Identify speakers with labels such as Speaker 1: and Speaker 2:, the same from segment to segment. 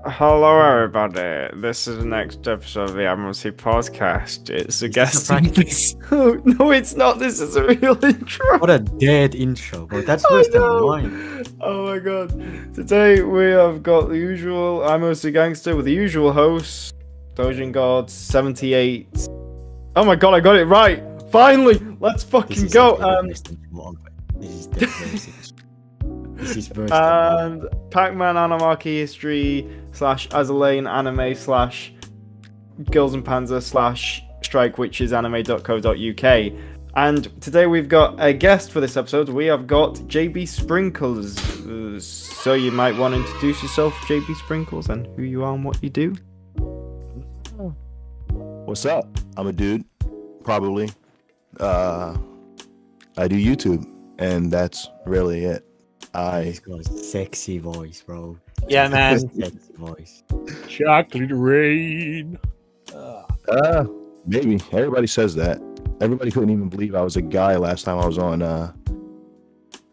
Speaker 1: Hello, everybody. This is the next episode of the Admiralty podcast. It's a guest. Oh, no, it's not. This is a real intro.
Speaker 2: What a dead intro, bro. That's worse than mine.
Speaker 1: Oh my god. Today we have got the usual Admiralty Gangsta with the usual hosts, Dojin God 78. Oh my god, I got it right. Finally, let's fucking go.
Speaker 2: This is worse
Speaker 1: and Pac-Man Anarchy History / Azalane Anime / Girls and Panzer / Strike Witches Anime.co.uk. And today we've got a guest for this episode. We have got JB Sprinkles. So you might want to introduce yourself, JB Sprinkles, and who you are and what you do.
Speaker 3: What's up? I'm a dude, probably. I do YouTube, and that's really it.
Speaker 2: He's got a sexy voice, bro.
Speaker 4: Yeah, man.
Speaker 2: Sexy voice.
Speaker 4: Chocolate rain.
Speaker 3: Maybe. Everybody says that. Everybody couldn't even believe I was a guy last time I was on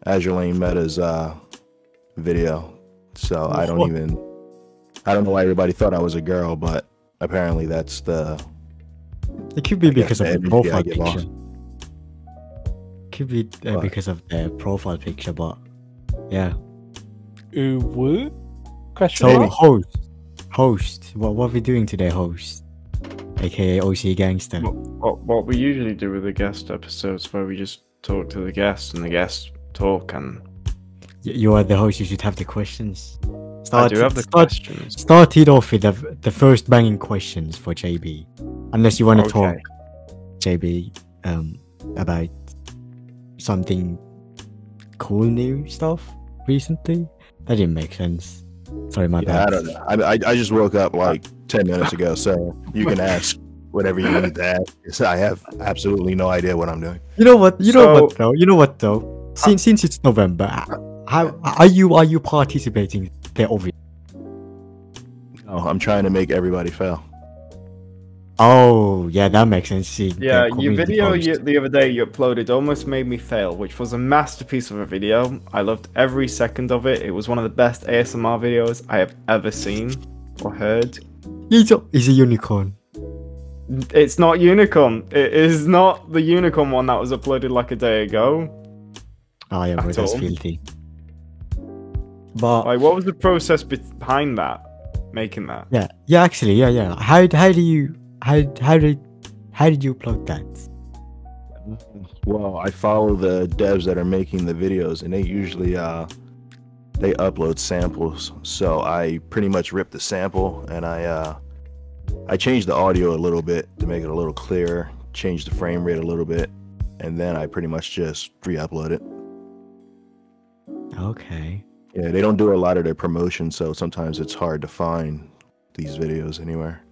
Speaker 3: Azure Lane Meta's video. So I don't know why everybody thought I was a girl, but apparently that's the...
Speaker 2: It could be because of the profile picture.
Speaker 3: Lost.
Speaker 2: Could be because of the profile picture, but yeah.
Speaker 4: What? Question
Speaker 2: So
Speaker 4: mark?
Speaker 2: host. What are we doing today, host? AKA OC Gangster.
Speaker 1: What we usually do with the guest episodes, where we just talk to the guests and the guests talk, and
Speaker 2: You are the host. You should have the questions.
Speaker 1: I do have the questions.
Speaker 2: Start it off with the first banging questions for JB, unless you want to talk, JB, about something cool new stuff recently. That didn't make sense. Sorry, my bad.
Speaker 3: I don't know. I just woke up like 10 minutes ago, so you can ask whatever you need to ask. 'Cause I have absolutely no idea what I'm doing.
Speaker 2: You know what though? Since it's November, how are you participating there? Obviously.
Speaker 3: No, I'm trying to make everybody fail.
Speaker 2: Oh, yeah, that makes sense. See,
Speaker 1: Yeah,
Speaker 2: the
Speaker 1: your
Speaker 2: community
Speaker 1: video
Speaker 2: post.
Speaker 1: the other day you uploaded almost made me fail, which was a masterpiece of a video. I loved every second of it. It was one of the best ASMR videos I have ever seen or heard.
Speaker 2: He's a unicorn.
Speaker 1: It's not unicorn. It is not the unicorn one that was uploaded like a day ago.
Speaker 2: Oh yeah, bro,
Speaker 1: At
Speaker 2: that's
Speaker 1: all.
Speaker 2: filthy. But
Speaker 1: Like, what was the process behind that, making that?
Speaker 2: yeah, actually, yeah. How did you upload that?
Speaker 3: Well, I follow the devs that are making the videos, and they usually they upload samples. So I pretty much ripped the sample, and I changed the audio a little bit to make it a little clearer, changed the frame rate a little bit, and then I pretty much just re-upload it.
Speaker 2: Okay.
Speaker 3: Yeah, they don't do a lot of their promotion, so sometimes it's hard to find these videos anywhere.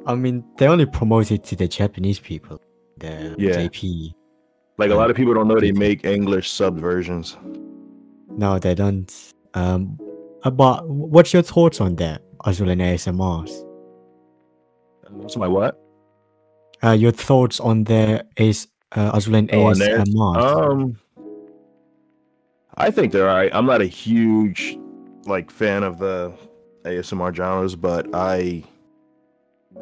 Speaker 2: I mean, they only promote it to the Japanese people. The
Speaker 3: Yeah.
Speaker 2: JP.
Speaker 3: Like, a lot of people don't know they make English sub versions.
Speaker 2: No, they don't. But what's your thoughts on that, as well as ASMRs?
Speaker 3: What's my what?
Speaker 2: Your thoughts on the as well as ASMRs?
Speaker 3: I think they're alright. I'm not a huge fan of the ASMR genres, but I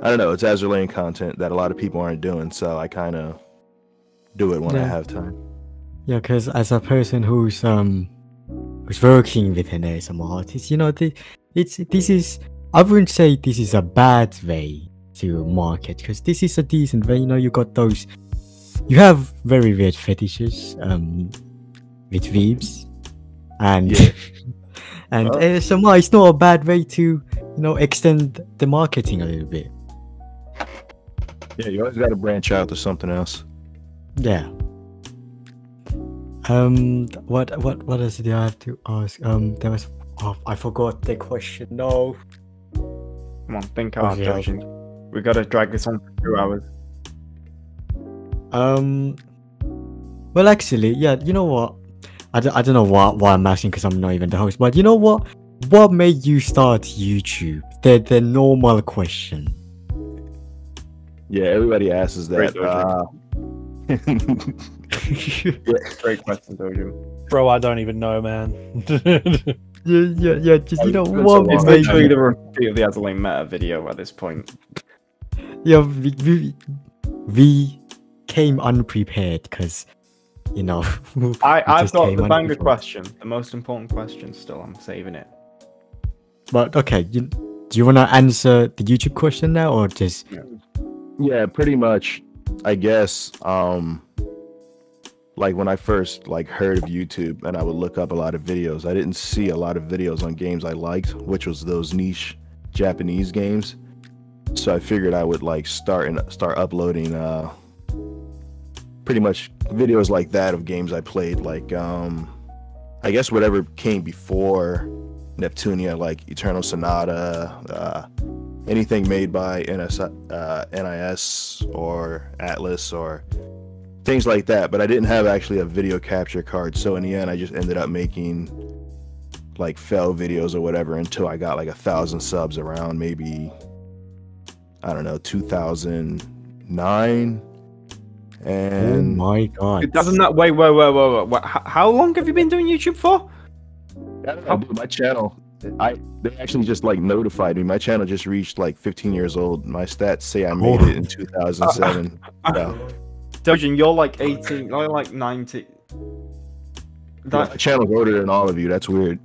Speaker 3: don't know. It's Azure Lane content that a lot of people aren't doing, so I kind of do it when I have time.
Speaker 2: Yeah, because as a person who's working with an ASMR artist, this is, I wouldn't say this is a bad way to market, because this is a decent way. You got you have very weird fetishes with weebs, and and ASMR is not a bad way to extend the marketing a little bit.
Speaker 3: Yeah, you always got to branch out to something else.
Speaker 2: Yeah. What else did I have to ask? There was, I forgot the question. No.
Speaker 1: Come on, think hard,
Speaker 2: yeah.
Speaker 1: Dojin. We gotta drag this on for 2 hours.
Speaker 2: Well, actually, yeah. You know what? I don't know why I'm asking, because I'm not even the host. But you know what? What made you start YouTube? The normal question.
Speaker 3: Yeah, everybody asks that.
Speaker 1: Great question, Dojin.
Speaker 4: Bro, I don't even know, man.
Speaker 2: Yeah. Just you know,
Speaker 3: It's been
Speaker 2: what
Speaker 3: so
Speaker 1: It's
Speaker 3: long.
Speaker 1: literally the repeat of the Adeline Meta video at this point.
Speaker 2: Yeah, we came unprepared because you know.
Speaker 1: I've
Speaker 2: just
Speaker 1: got
Speaker 2: came
Speaker 1: the banger
Speaker 2: unprepared.
Speaker 1: question, the most important question. Still, I'm saving it.
Speaker 2: But okay, do you want to answer the YouTube question now, or just
Speaker 3: Yeah, pretty much. I guess. Like when I first like heard of YouTube and I would look up a lot of videos, I didn't see a lot of videos on games I liked, which was those niche Japanese games. So I figured I would like start uploading pretty much videos like that of games I played, like I guess whatever came before Neptunia, like Eternal Sonata, anything made by NIS or Atlas or things like that. But I didn't have actually a video capture card, so in the end I just ended up making like fail videos or whatever until I got like 1,000 subs around maybe, I don't know, 2009.
Speaker 2: oh
Speaker 3: And
Speaker 2: my god,
Speaker 1: Doesn't that wait? How long have you been doing YouTube for?
Speaker 3: my channel, they actually just like notified me. My channel just reached like 15 years old. My stats say I made it in 2007. So,
Speaker 1: Dojin, you're like 18. You're like 19.
Speaker 3: my channel's older than all of you. That's weird.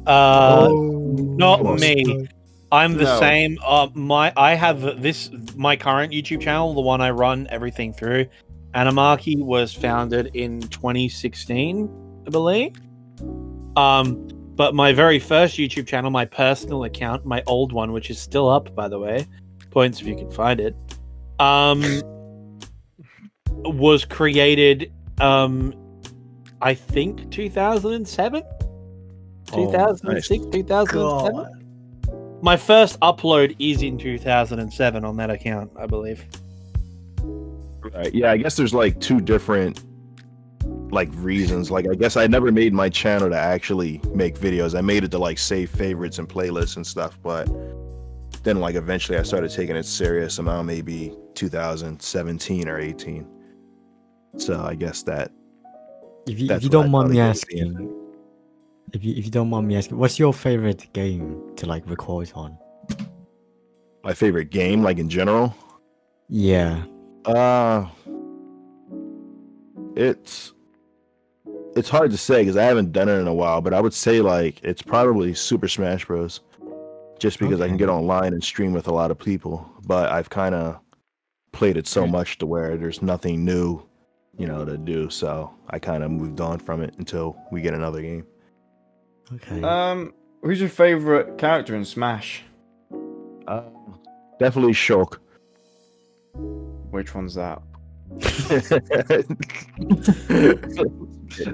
Speaker 4: Not
Speaker 3: Almost.
Speaker 4: me. I'm the
Speaker 1: No.
Speaker 4: same. I have my current YouTube channel, the one I run everything through. Animarchy was founded in 2016, I believe. But my very first YouTube channel, my personal account, my old one, which is still up, by the way, points if you can find it, was created, I think 2007, 2006, 2007. My first upload is in 2007 on that account, I believe.
Speaker 3: Right. Yeah, I guess there's like two different like reasons. Like I guess I never made my channel to actually make videos. I made it to like save favorites and playlists and stuff, but then like eventually I started taking it serious amount maybe 2017 or 18. So I guess that
Speaker 2: if you
Speaker 3: that's what
Speaker 2: don't
Speaker 3: I
Speaker 2: mind me
Speaker 3: thought it
Speaker 2: asking, if you don't mind me asking, what's your favorite game to like record on?
Speaker 3: my favorite game, like in general.
Speaker 2: Yeah.
Speaker 3: It's hard to say because I haven't done it in a while, but I would say like it's probably Super Smash Bros. Just because I can
Speaker 2: Okay.
Speaker 3: get online and stream with a lot of people. But I've kind of played it so much to where there's nothing new, to do. So I kind of moved on from it until we get another game.
Speaker 2: Okay.
Speaker 1: Who's your favorite character in Smash?
Speaker 3: Definitely Shulk.
Speaker 1: Which one's that?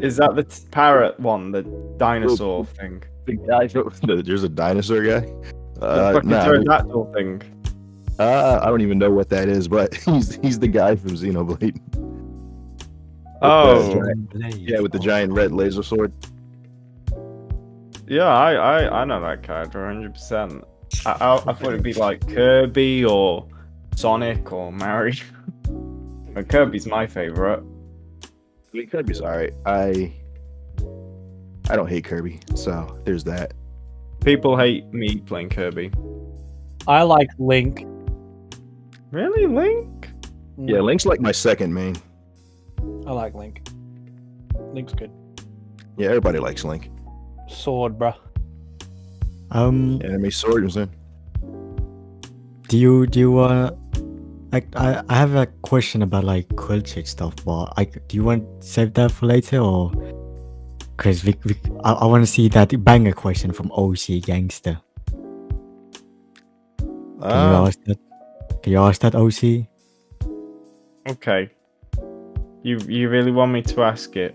Speaker 1: Is that the parrot one, the dinosaur thing?
Speaker 3: The guy from there's a dinosaur guy.
Speaker 1: The fucking pterodactyl thing.
Speaker 3: I don't even know what that is, but he's the guy from Xenoblade.
Speaker 1: Oh,
Speaker 3: Yeah, with the giant red laser sword.
Speaker 1: yeah, I know that character 100%. I thought it'd be like Kirby or Sonic or Mario. But Kirby's my favorite.
Speaker 3: I mean, Kirby's alright. I don't hate Kirby, so there's that.
Speaker 1: People hate me playing Kirby.
Speaker 4: I like Link.
Speaker 1: Really, Link?
Speaker 3: Yeah, Link's like my second main.
Speaker 4: I like Link. Link's good.
Speaker 3: Yeah, everybody likes Link.
Speaker 4: Sword, bruh.
Speaker 3: Anime sword is in.
Speaker 2: Do you I have a question about like culture stuff, but do you want to save that for later, or because I want to see that banger question from OC Gangsta. Can you ask that? Can you ask that, OC?
Speaker 1: Okay. You really want me to ask it?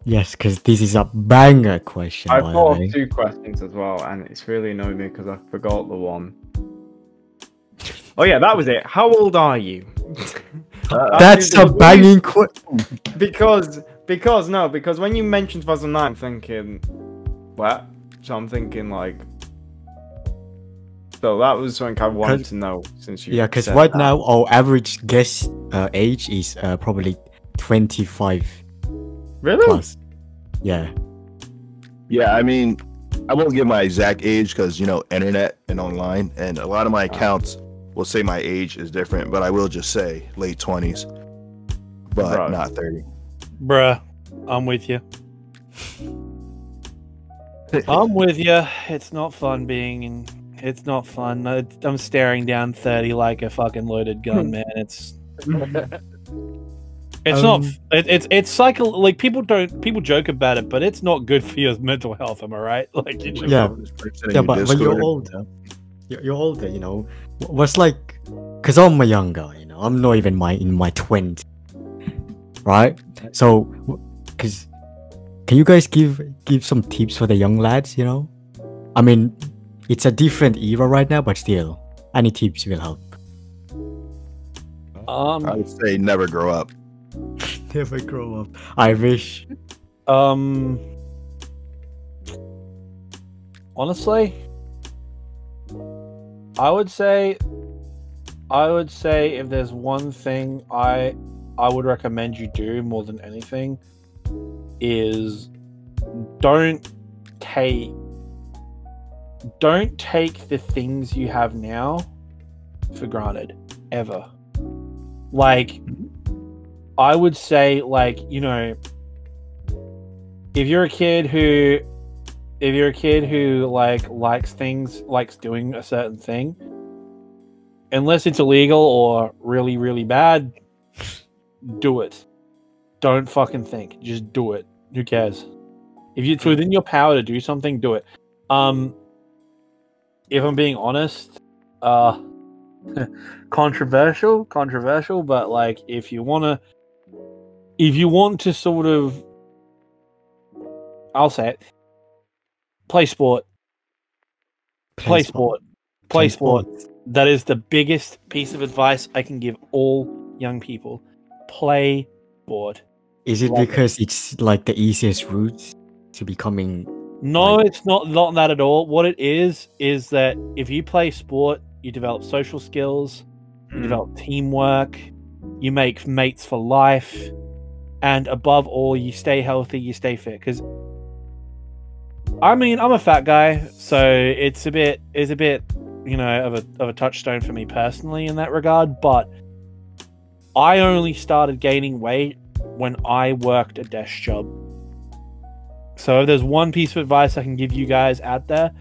Speaker 2: Yes, because this is a banger question.
Speaker 1: I
Speaker 2: by the
Speaker 1: thought
Speaker 2: way.
Speaker 1: of 2 questions as well, and it's really annoying me because I forgot the one. Oh yeah, that was it. How old are you?
Speaker 2: That's a banging question.
Speaker 1: Because when you mentioned 2009, I'm thinking, what? So I'm thinking like, so that was something I wanted to know since you.
Speaker 2: Yeah, because
Speaker 1: said
Speaker 2: right
Speaker 1: that.
Speaker 2: now our average guest age is probably 25
Speaker 1: Really?
Speaker 2: plus. Yeah.
Speaker 3: Yeah, I mean, I won't give my exact age because, you know, internet and online, and a lot of my accounts will say my age is different, but I will just say late 20s, but
Speaker 1: Right.
Speaker 3: not 30.
Speaker 4: Bruh, I'm with you. I'm with you. It's not fun being in. It's not fun. I'm staring down 30 like a fucking loaded gun, man. It's not. It's cycle. Like people joke about it, but it's not good for your mental health. Am I right? Like you just,
Speaker 2: Yeah.
Speaker 3: In
Speaker 2: Yeah,
Speaker 3: your
Speaker 2: but you're
Speaker 3: Discord.
Speaker 2: older. You're older, you know. What's like, cause I'm younger, you know. I'm not even in my 20s, right? So, cause can you guys give some tips for the young lads? You know, I mean, it's a different era right now, but still, any tips will help.
Speaker 3: I would say never grow up.
Speaker 2: Never grow up. I wish.
Speaker 4: Honestly, I would say if there's one thing I would recommend you do more than anything is don't take the things you have now for granted ever. Like, I would say, like, you know, if you're a kid who like likes doing a certain thing, unless it's illegal or really, really bad, do it. Don't fucking think. Just do it. Who cares? If it's within your power to do something, do it. If I'm being honest, controversial, but like if you want to sort of, I'll say it, play sport. Play sport. That is the biggest piece of advice I can give all young people. Play sport.
Speaker 2: Is it because it's like the easiest route to becoming?
Speaker 4: No,
Speaker 2: Like-
Speaker 4: it's not that at all. What it is that if you play sport, you develop social skills, you develop teamwork, you make mates for life, and above all, you stay healthy, you stay fit. Because, I mean, I'm a fat guy, so it's a bit, you know, of a touchstone for me personally in that regard. But I only started gaining weight when I worked a desk job. So if there's one piece of advice I can give you guys out there,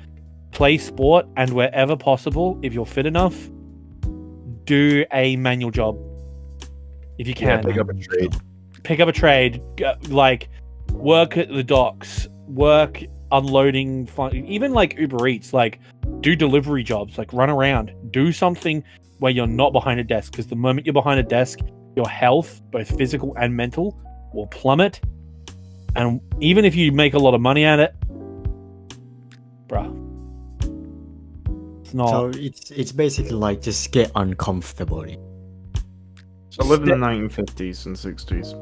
Speaker 4: play sport, and wherever possible, if you're fit enough, do a manual job. If you can.
Speaker 3: Yeah, pick up a trade.
Speaker 4: Pick up a trade. Like, work at the docks, work unloading, even like Uber Eats, like, do delivery jobs, like, run around. Do something where you're not behind a desk, because the moment you're behind a desk, your health, both physical and mental, will plummet. And even if you make a lot of money at it, bruh, it's not.
Speaker 2: So it's basically like just get uncomfortable.
Speaker 1: So live in the 1950s and 60s.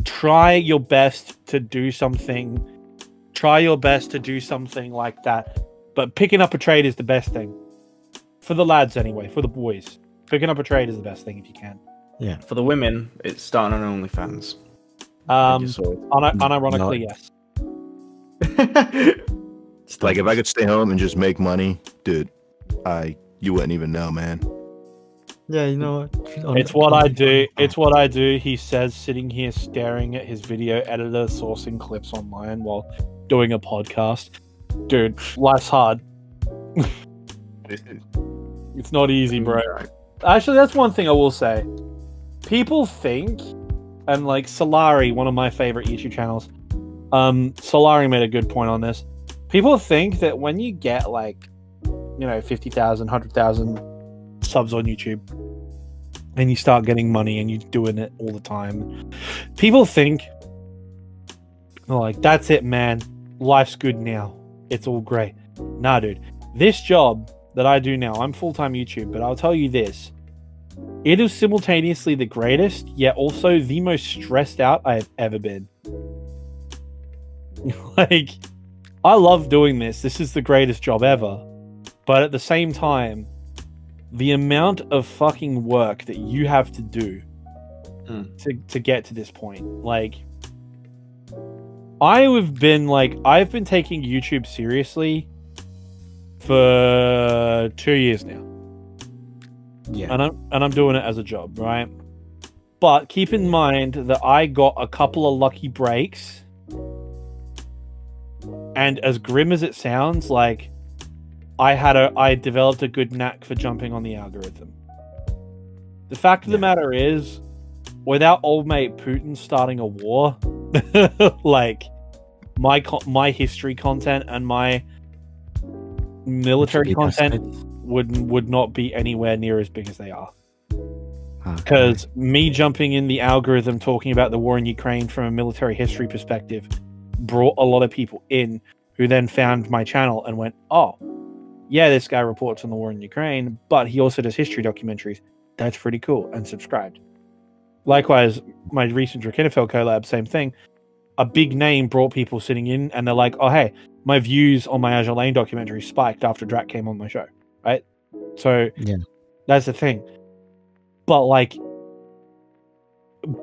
Speaker 4: Try your best to do something. Try your best to do something like that. But picking up a trade is the best thing. For the lads, anyway. For the boys. Picking up a trade is the best thing if you can.
Speaker 2: Yeah.
Speaker 1: For the women, it's starting on OnlyFans.
Speaker 4: Unironically, yes.
Speaker 3: Like, if I could stay home and just make money, dude, you wouldn't even know, man.
Speaker 2: Yeah, you know what?
Speaker 4: It's what I do. It's what I do. He says, sitting here staring at his video editor, sourcing clips online while doing a podcast. Dude, life's hard. It's not easy, bro. Actually, that's one thing I will say. People think, and like Solari, one of my favorite YouTube channels, Solari made a good point on this. People think that when you get like, 50,000, 100,000 subs on YouTube, and you start getting money and you're doing it all the time, people think, like, that's it, man. Life's good now. It's all great. Nah, dude. This job that I do now, I'm full-time YouTube, but I'll tell you this. It is simultaneously the greatest, yet also the most stressed out I have ever been. Like, I love doing this. This is the greatest job ever. But at the same time, the amount of fucking work that you have to do to get to this point, like, I've been taking YouTube seriously for 2 years now.
Speaker 2: Yeah.
Speaker 4: And I'm doing it as a job, right? But keep in mind that I got a couple of lucky breaks. And as grim as it sounds, like I developed a good knack for jumping on the algorithm. The fact of the matter is, without old mate Putin starting a war, like my history content and my military content would not be anywhere near as big as they are. Because me jumping in the algorithm talking about the war in Ukraine from a military history perspective brought a lot of people in who then found my channel and went, oh, yeah, this guy reports on the war in Ukraine, but he also does history documentaries. That's pretty cool, and subscribed. Likewise, my recent Drakenfeld collab, same thing. A big name brought people sitting in, and they're like, oh, hey, my views on my Azure Lane documentary spiked after Drak came on my show, right? So that's the thing. But, like,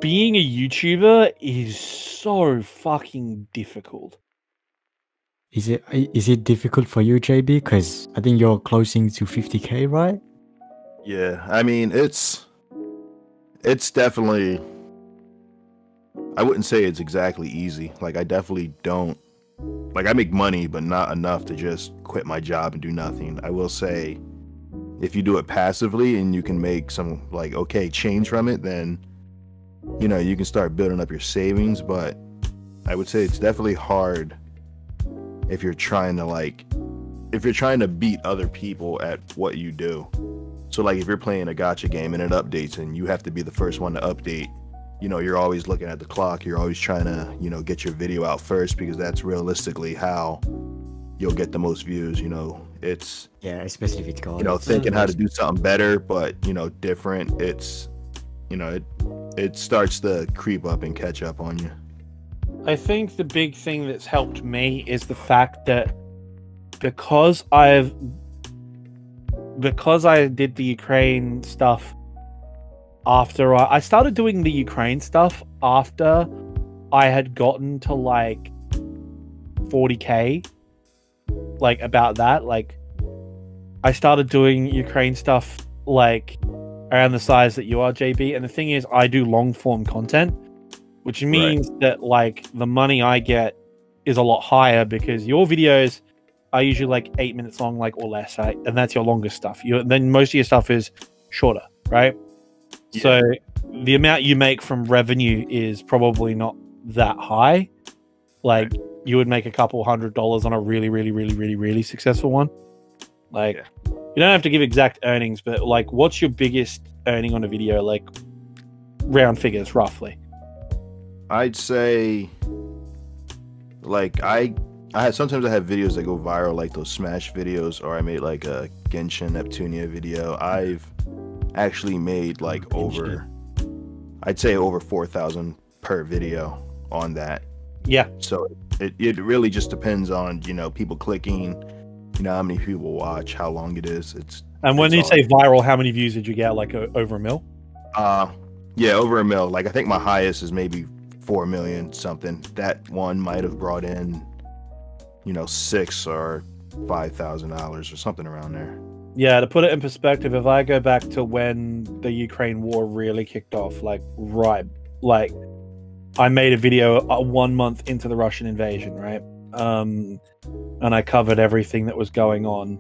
Speaker 4: being a YouTuber is so fucking difficult.
Speaker 2: Is it difficult for you, JB? Because I think you're closing to 50K, right?
Speaker 3: Yeah, I mean, it's definitely, I wouldn't say it's exactly easy. Like, I definitely don't, like, I make money, but not enough to just quit my job and do nothing. I will say, if you do it passively and you can make some, like, okay, change from it, then, you know, you can start building up your savings. But I would say it's definitely hard if you're trying to beat other people at what you do. So, like, if you're playing a gacha game and it updates and you have to be the first one to update, you know, you're always looking at the clock. You're always trying to, you know, get your video out first, because that's realistically how you'll get the most views. You know, it's,
Speaker 2: especially if it's called,
Speaker 3: you know, thinking how to do something better, but, you know, different. It's, you know, it starts to creep up and catch up on you.
Speaker 4: I think the big thing that's helped me is the fact that because I did the Ukraine stuff after I started doing the Ukraine stuff after I had gotten to like 40K, like about that, like I started doing Ukraine stuff like around the size that you are, JB. And the thing is, I do long form content, which means that like the money I get is a lot higher, because your videos are usually like 8 minutes long, like, or less, right? And that's your longest stuff. Then most of your stuff is shorter, right? Yeah. So the amount you make from revenue is probably not that high. Like, you would make a couple $100 on a really, really, really, really, really successful one. Like, you don't have to give exact earnings, but like, what's your biggest earning on a video? Like, round figures, roughly.
Speaker 3: I'd say, like, sometimes I have videos that go viral, like those Smash videos, or I made like a Genshin Neptunia video. I've actually made like I'd say over 4,000 per video on that. Yeah. So it really just depends on, you know, people clicking, you know, how many people watch, how long it is.
Speaker 4: And when you say viral, how many views did you get? Like over 1 mil?
Speaker 3: Yeah, over 1 mil. Like, I think my highest is maybe 4 million something. That one might have brought in, you know, $6,000 or $5,000 or something around there.
Speaker 4: Yeah, to put it in perspective, if I go back to when the Ukraine war really kicked off, like I made a video 1 month into the Russian invasion, right? And I covered everything that was going on,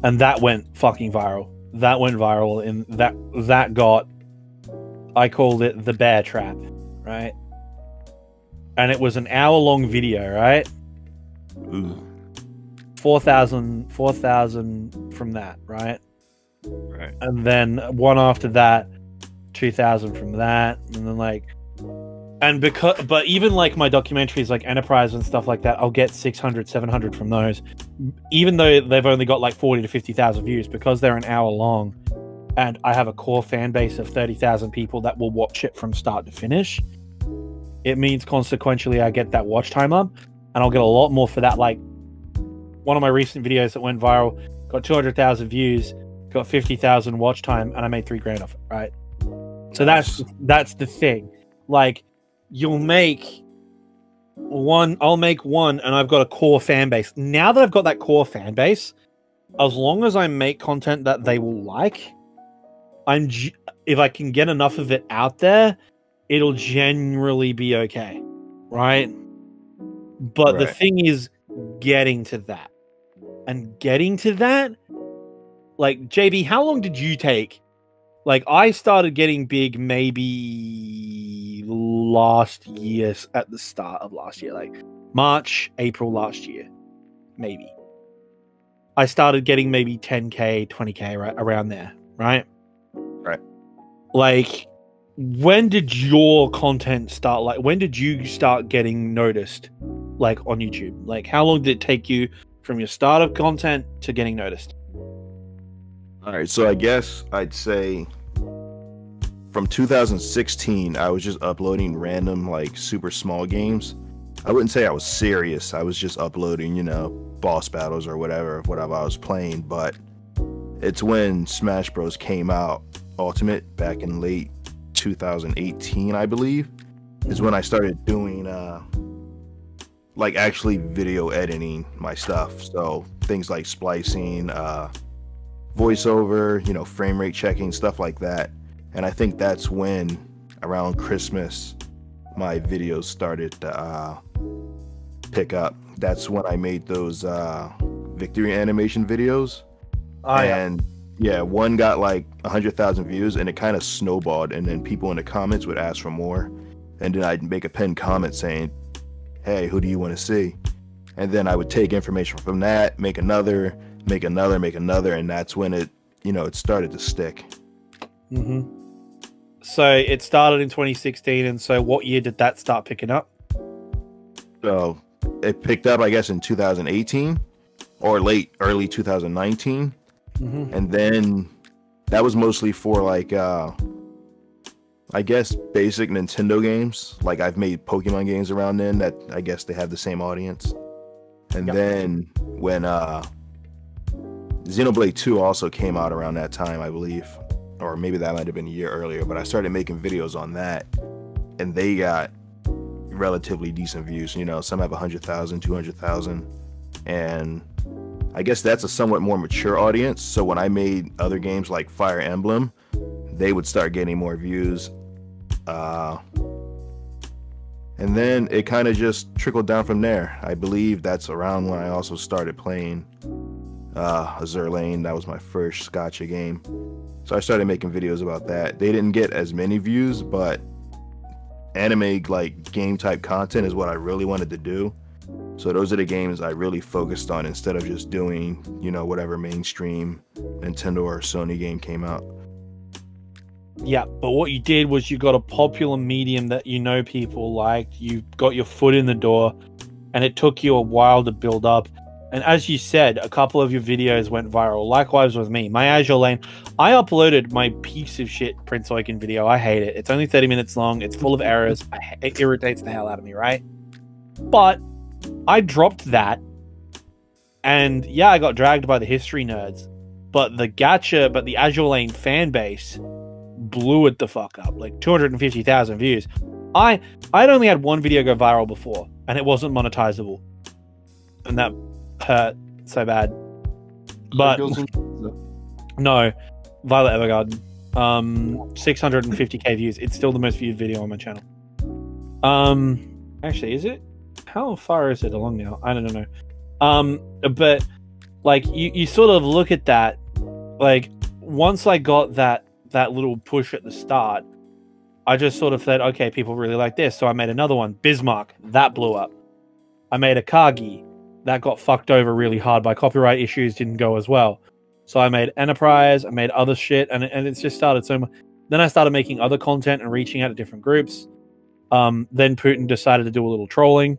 Speaker 4: and that went fucking viral. That went viral, and that got, I called it the bear trap, right? And it was an hour-long video, right?
Speaker 3: Ooh.
Speaker 4: 4,000 from that, right?
Speaker 3: Right.
Speaker 4: And then one after that, 2,000 from that, and then like, but even like my documentaries like Enterprise and stuff like that, I'll get 600, 700 from those, even though they've only got like 40 to 50,000 views, because they're an hour long, and I have a core fan base of 30,000 people that will watch it from start to finish. It means consequentially I get that watch time up, and I'll get a lot more for that. Like, one of my recent videos that went viral got 200,000 views, got 50,000 watch time, and I made $3,000 off it, right? So that's the thing. Like, you'll make I'll make one, and I've got a core fan base. Now that I've got that core fan base, as long as I make content that they will like, if I can get enough of it out there, it'll generally be okay, right? But the thing is getting to that. And getting to that, like, JB, how long did you take? Like, I started getting big maybe last year, at the start of last year, like March, April last year, maybe. I started getting maybe 10K, 20K, right around there, right?
Speaker 3: Right.
Speaker 4: Like, when did your content start? Like, when did you start getting noticed, like, on YouTube? Like, how long did it take you from your start of content to getting noticed?
Speaker 3: All right, so I guess I'd say from 2016, I was just uploading random, like, super small games. I wouldn't say I was serious. I was just uploading, you know, boss battles or whatever I was playing. But it's when Smash Bros. Came out, Ultimate, back in late 2018, I believe, is when I started doing, like, actually video editing my stuff. So things like splicing, voiceover, you know, frame rate checking, stuff like that. And I think that's when, around Christmas, my videos started to pick up. That's when I made those victory animation videos. And yeah, one got like 100,000 views, and it kind of snowballed. And then people in the comments would ask for more. And then I'd make a pinned comment saying, hey, who do you want to see? And then I would take information from that, make another, and that's when it, you know, it started to stick.
Speaker 4: Mm-hmm. So it started in 2016, and so what year did that start picking up?
Speaker 3: So it picked up, I guess, in 2018 or early 2019.
Speaker 4: Mm-hmm.
Speaker 3: And then that was mostly for, like, I guess, basic Nintendo games. Like, I've made Pokemon games around then that I guess they have the same audience. And then when Xenoblade 2 also came out around that time, I believe, or maybe that might have been a year earlier, but I started making videos on that, and they got relatively decent views. You know, some have 100,000, 200,000, and I guess that's a somewhat more mature audience. So when I made other games like Fire Emblem, they would start getting more views. And then it kind of just trickled down from there. I believe that's around when I also started playing Azur Lane. That was my first Gacha game. So I started making videos about that. They didn't get as many views, but anime, like, game type content is what I really wanted to do. So those are the games I really focused on instead of just doing, you know, whatever mainstream Nintendo or Sony game came out.
Speaker 4: Yeah, but what you did was you got a popular medium that, you know, people liked. You got your foot in the door, and it took you a while to build up. And as you said, a couple of your videos went viral. Likewise with me. My Azure Lane, I uploaded my piece of shit Prince Oiken video. I hate it. It's only 30 minutes long. It's full of errors. It irritates the hell out of me, right? But I dropped that, and yeah, I got dragged by the history nerds. But the Azure Lane fan base blew it the fuck up, like 250,000 views. I'd only had one video go viral before, and it wasn't monetizable, and that hurt so bad. But no, Violet Evergarden, 650k views. It's still the most viewed video on my channel. Actually, is it? How far is it along now? I don't know. But like, you sort of look at that, like, once I got that little push at the start, I just sort of said, okay, people really like this. So I made another one, Bismarck, that blew up. I made Akagi, that got fucked over really hard by copyright issues, didn't go as well. So I made Enterprise, I made other shit, and it's just started so much. Then I started making other content and reaching out to different groups. Then Putin decided to do a little trolling.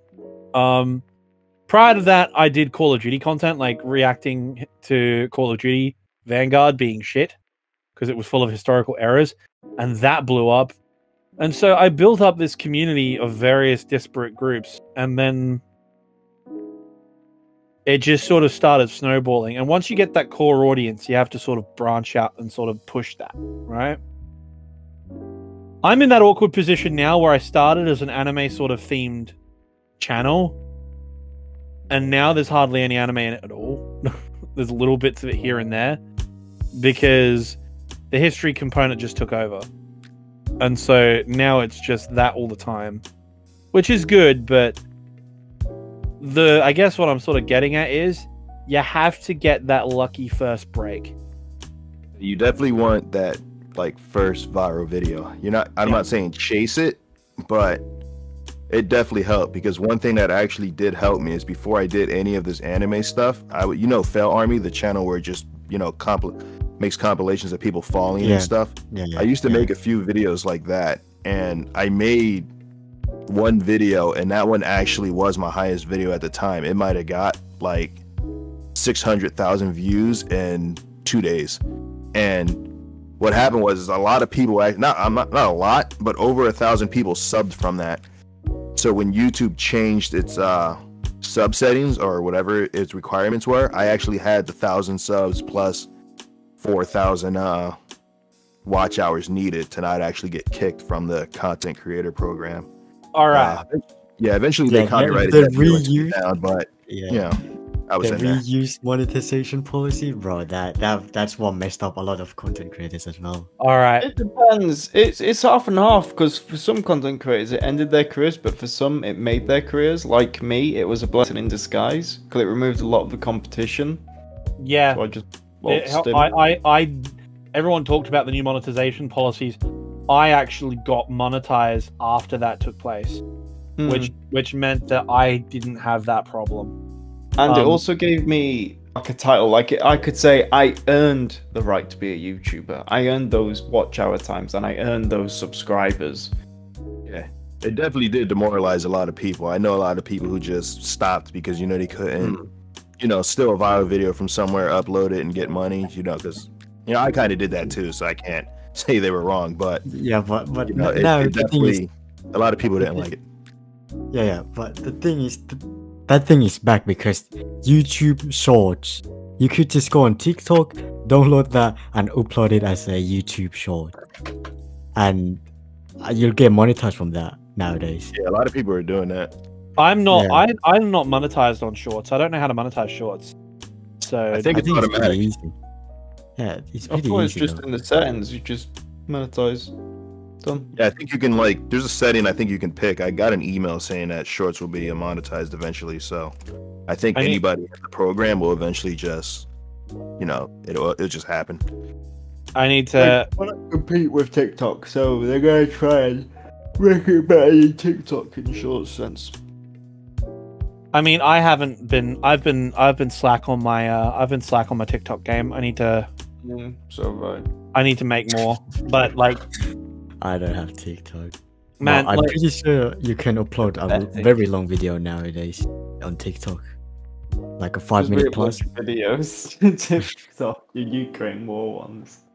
Speaker 4: Prior to that, I did Call of Duty content, like reacting to Call of Duty Vanguard being shit, because it was full of historical errors, and that blew up. And so I built up this community of various disparate groups, and then it just sort of started snowballing. And once you get that core audience, you have to sort of branch out and sort of push that, right? I'm in that awkward position now where I started as an anime sort of themed channel, and now there's hardly any anime in it at all. There's little bits of it here and there because the history component just took over, and so now it's just that all the time, which is good. But I guess what I'm sort of getting at is you have to get that lucky first break.
Speaker 3: You definitely want that like first viral video. I'm not saying chase it, but it definitely helped, because one thing that actually did help me is before I did any of this anime stuff, I would, Fail Army, the channel where it just, makes compilations of people falling and stuff. I used to make a few videos like that, and I made one video, and that one actually was my highest video at the time. It might have got like 600,000 views in 2 days. And what happened was a lot of people, not a lot, but over 1,000 people subbed from that. So when YouTube changed its sub settings or whatever its requirements were, I actually had the 1,000 subs plus 4,000 watch hours needed to not actually get kicked from the content creator program.
Speaker 4: All right.
Speaker 3: Eventually they copyrighted
Speaker 2: the
Speaker 3: that video and took
Speaker 2: reuse
Speaker 3: it down, but I was
Speaker 2: the
Speaker 3: in there.
Speaker 2: reuse monetization policy, bro. That's what messed up a lot of content creators as well.
Speaker 4: All right.
Speaker 1: It depends. It's half and half, because for some content creators it ended their careers, but for some it made their careers. Like me, it was a blessing in disguise because it removed a lot of the competition.
Speaker 4: Yeah.
Speaker 1: So I just
Speaker 4: everyone talked about the new monetization policies. I actually got monetized after that took place, which meant that I didn't have that problem.
Speaker 1: And it also gave me like a title, I could say I earned the right to be a YouTuber. I earned those watch hour times, and I earned those subscribers.
Speaker 3: Yeah, it definitely did demoralize a lot of people. I know a lot of people who just stopped because they couldn't, steal a viral video from somewhere, upload it, and get money. Because I kind of did that too, so I can't say they were wrong. But
Speaker 2: but
Speaker 3: it
Speaker 2: the thing is,
Speaker 3: definitely a lot of people didn't like it.
Speaker 2: But the thing is. That thing is back because YouTube Shorts. You could just go on TikTok, download that, and upload it as a YouTube short, and you'll get monetized from that nowadays.
Speaker 3: Yeah, a lot of people are doing that.
Speaker 4: I'm not. I'm not monetized on Shorts. I don't know how to monetize Shorts. So
Speaker 3: I think it's automatic.
Speaker 2: pretty easy. Yeah, it's pretty easy.
Speaker 1: It's just in the settings. You just monetize. Done.
Speaker 3: Yeah, I think you can there's a setting I think you can pick. I got an email saying that Shorts will be monetized eventually, so I think anybody in the program will eventually just, it'll just happen.
Speaker 4: I need to
Speaker 1: compete with TikTok, so they're gonna try and make it better than TikTok in short sense.
Speaker 4: I mean, I've been slack on my TikTok game. I need to. I need to make more, but
Speaker 2: I don't have TikTok.
Speaker 4: Man,
Speaker 2: I'm pretty sure you can upload a very long video nowadays on TikTok. Like a 5-minute plus.
Speaker 1: Videos. TikTok, your Ukraine war ones.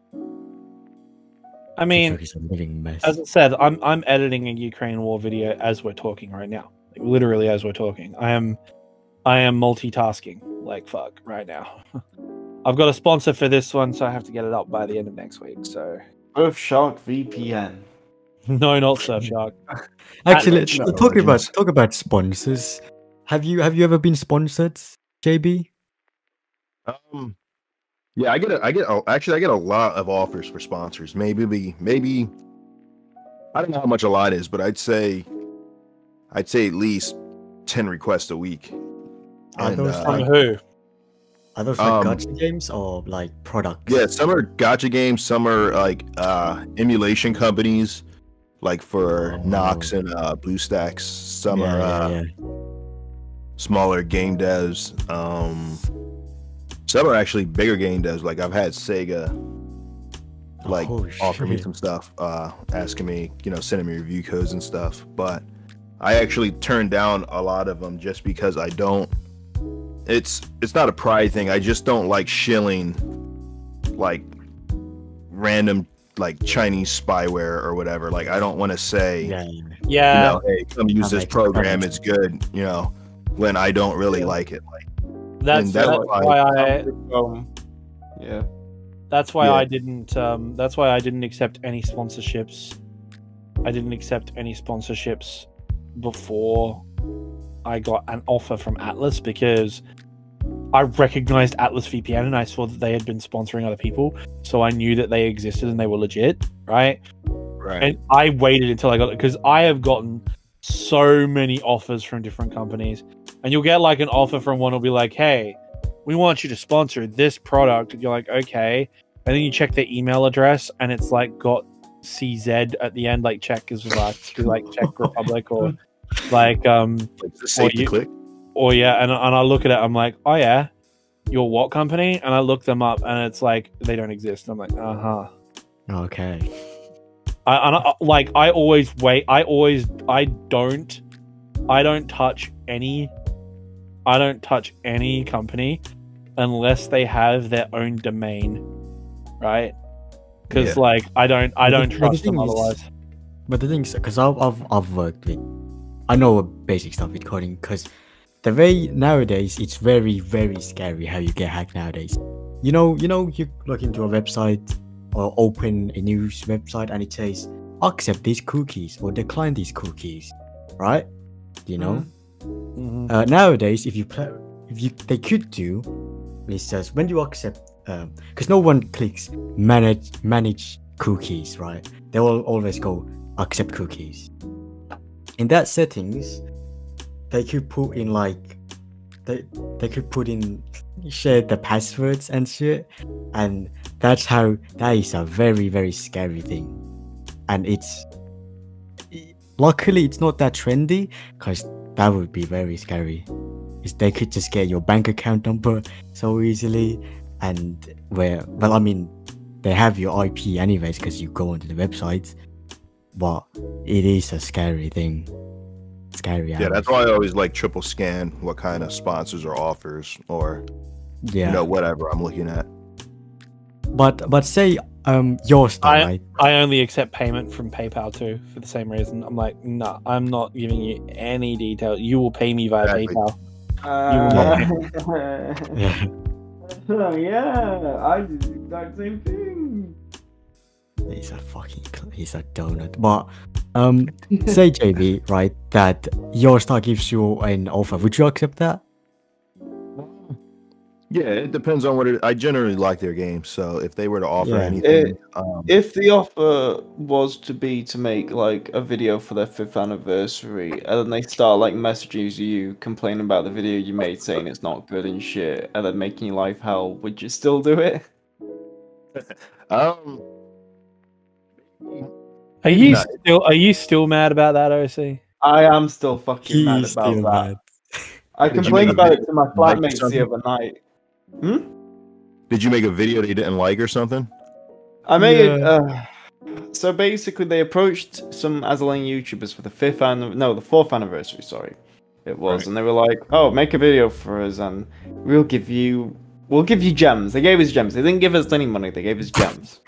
Speaker 4: I mean,
Speaker 2: TikTok is a living mess.
Speaker 4: as I said, I'm editing a Ukraine war video as we're talking right now. Literally as we're talking. I am multitasking like fuck right now. I've got a sponsor for this one, so I have to get it up by the end of next week, so
Speaker 1: Surfshark VPN.
Speaker 4: No, not Surfshark.
Speaker 2: Actually, talk about sponsors. Have you ever been sponsored, JB?
Speaker 3: Yeah, I get a lot of offers for sponsors. Maybe I don't know how much a lot is, but I'd say at least 10 requests a week.
Speaker 2: Are those
Speaker 4: From who?
Speaker 2: Are those like gacha games or like products?
Speaker 3: Yeah, some are gacha games, some are like emulation companies, like for Nox and BlueStacks. Some are smaller game devs. Some are actually bigger game devs. Like I've had Sega offer me some stuff, asking me, sending me review codes and stuff. But I actually turned down a lot of them just because I don't. It's not a pride thing. I just don't like shilling like random like Chinese spyware or whatever. Like I don't want to say, hey, come use this program. It's good, when I don't really like it. Like
Speaker 4: that's why I didn't accept any sponsorships. I didn't accept any sponsorships before I got an offer from Atlas because I recognized Atlas VPN and I saw that they had been sponsoring other people, so I knew that they existed and they were legit, right?
Speaker 3: Right.
Speaker 4: And I waited until I got it because I have gotten so many offers from different companies, and you'll get like an offer from one will be like, "Hey, we want you to sponsor this product," and you're like, "Okay," and then you check their email address and it's like got CZ at the end, like Czech is like Czech Republic or like
Speaker 3: Like the safe to click.
Speaker 4: or yeah, and I look at it, I'm like, oh yeah, you're what company? And I look them up, and it's like they don't exist. I'm like,
Speaker 2: Okay.
Speaker 4: I always wait. I don't touch any company unless they have their own domain, right? Because I don't trust them otherwise.
Speaker 2: But the thing is, because I've worked with, I know basic stuff with coding, because the way nowadays it's very, very scary how you get hacked nowadays. You know, you look into a website or open a news website and it says accept these cookies or decline these cookies, right? You know, nowadays they could do is just when you accept, because no one clicks manage cookies, right? They will always go accept cookies. In that settings, they could put in like they could put in share the passwords and shit, and that is a very, very scary thing. And luckily it's not that trendy, because that would be very scary. They could just get your bank account number so easily, and they have your IP anyways because you go onto the website. But it is a scary thing. Scary.
Speaker 3: Yeah, that's why I always like triple scan what kind of sponsors or offers or whatever I'm looking at.
Speaker 2: But say your style, right?
Speaker 4: I only accept payment from PayPal too for the same reason. I'm like, no, I'm not giving you any detail. You will pay me via PayPal.
Speaker 1: Yeah, I do the exact same thing.
Speaker 2: He's a donut. But say JB, right, that your star gives you an offer, would you accept that?
Speaker 3: Yeah, it depends on what it. I generally like their games, so if they were to offer anything,
Speaker 1: if the offer was to make like a video for their 5th anniversary, and then they start like messaging you complaining about the video you made, saying it's not good and shit, and then making your life hell, would you still do it?
Speaker 4: Are you still mad about that, OC?
Speaker 1: I am still fucking mad about that. I complained about it to my flatmates the other night.
Speaker 3: Did you make a video that you didn't like or something?
Speaker 1: I made so basically they approached some Azalane YouTubers for the 4th anniversary, sorry. It was, right. And they were like, "Oh, make a video for us and we'll give you gems." They gave us gems. They didn't give us any money, they gave us gems.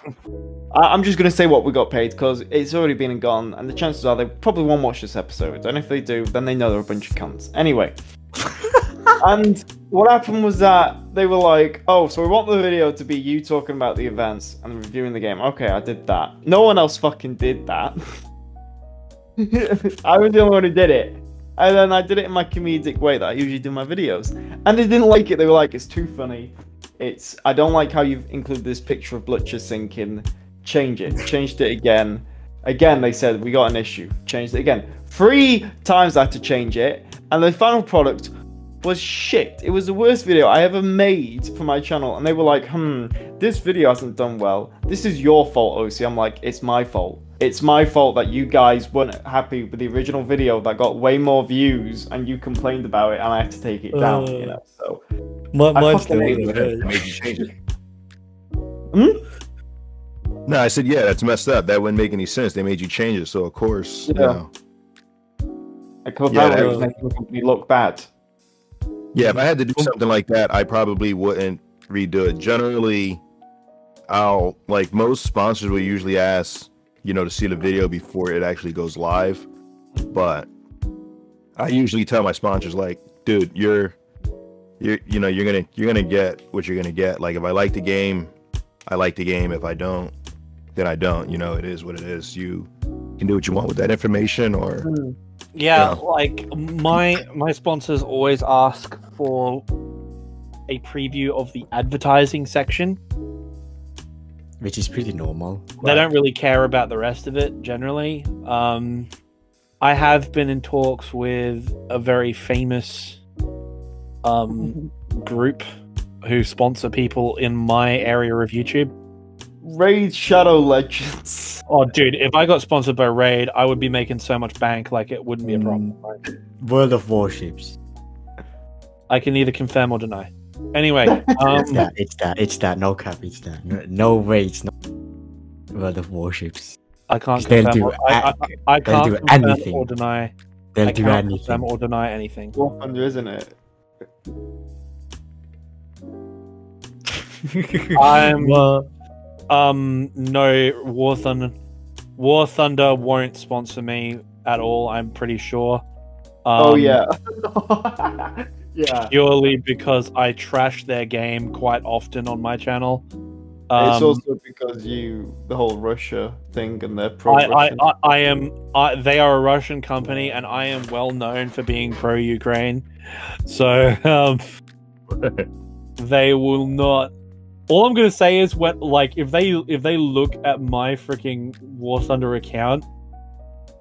Speaker 1: I'm just gonna say what we got paid because it's already been and gone, and the chances are they probably won't watch this episode. And if they do, then they know they're a bunch of cunts. Anyway. And what happened was that they were like, "Oh, so we want the video to be you talking about the events and reviewing the game." Okay, I did that. No one else fucking did that. I was the only one who did it. And then I did it in my comedic way that I usually do my videos. And they didn't like it. They were like, "It's too funny. I don't like how you've included this picture of Blutcher sinking. Change it." Changed it again. Again, they said, "We got an issue." Changed it again. 3 times I had to change it. And the final product was shit. It was the worst video I ever made for my channel. And they were like, "This video hasn't done well. This is your fault, OC." I'm like, "It's my fault. It's my fault that you guys weren't happy with the original video that got way more views and you complained about it and I had to take it down, you know." So
Speaker 2: mine's still
Speaker 3: made you change it. No, I said, yeah, that's messed up. That wouldn't make any sense. They made you change it, so of course,
Speaker 1: I called that was making the company look bad.
Speaker 3: Yeah, if I had to do something like that, I probably wouldn't redo it. Generally, most sponsors will usually ask, to see the video before it actually goes live. But I usually tell my sponsors, like, "Dude, you're gonna get what you're gonna get. Like, if I like the game, I like the game. If I don't, then I don't. It is what it is. You can do what you want with that information, or
Speaker 4: Yeah,
Speaker 3: Yeah.
Speaker 4: like my sponsors always ask for a preview of the advertising section.
Speaker 2: Which is pretty normal.
Speaker 4: They don't really care about the rest of it generally. I have been in talks with a very famous group who sponsor people in my area of YouTube.
Speaker 1: Raid Shadow Legends.
Speaker 4: Oh, dude, if I got sponsored by Raid, I would be making so much bank, like it wouldn't be a problem.
Speaker 2: World of Warships.
Speaker 4: I can neither confirm or deny. Anyway,
Speaker 2: It's that. No cap. It's that. No raids. No World of Warships.
Speaker 4: I can't
Speaker 2: They'll
Speaker 4: confirm.
Speaker 2: do
Speaker 4: I
Speaker 2: they'll
Speaker 4: can't
Speaker 2: do
Speaker 4: confirm
Speaker 2: anything.
Speaker 4: or deny.
Speaker 2: They'll
Speaker 4: I
Speaker 2: do
Speaker 4: can't confirm
Speaker 2: anything.
Speaker 4: or deny anything.
Speaker 1: War Thunder, isn't it?
Speaker 4: I'm
Speaker 2: Well,
Speaker 4: no War Thunder won't sponsor me at all. I'm pretty sure.
Speaker 1: Oh yeah. Yeah.
Speaker 4: Purely because I trash their game quite often on my channel.
Speaker 1: It's also because the whole Russia thing and their pro-Russian.
Speaker 4: They are a Russian company, and I am well known for being pro-Ukraine. So they will not. All I'm gonna say is, if they look at my freaking War Thunder account,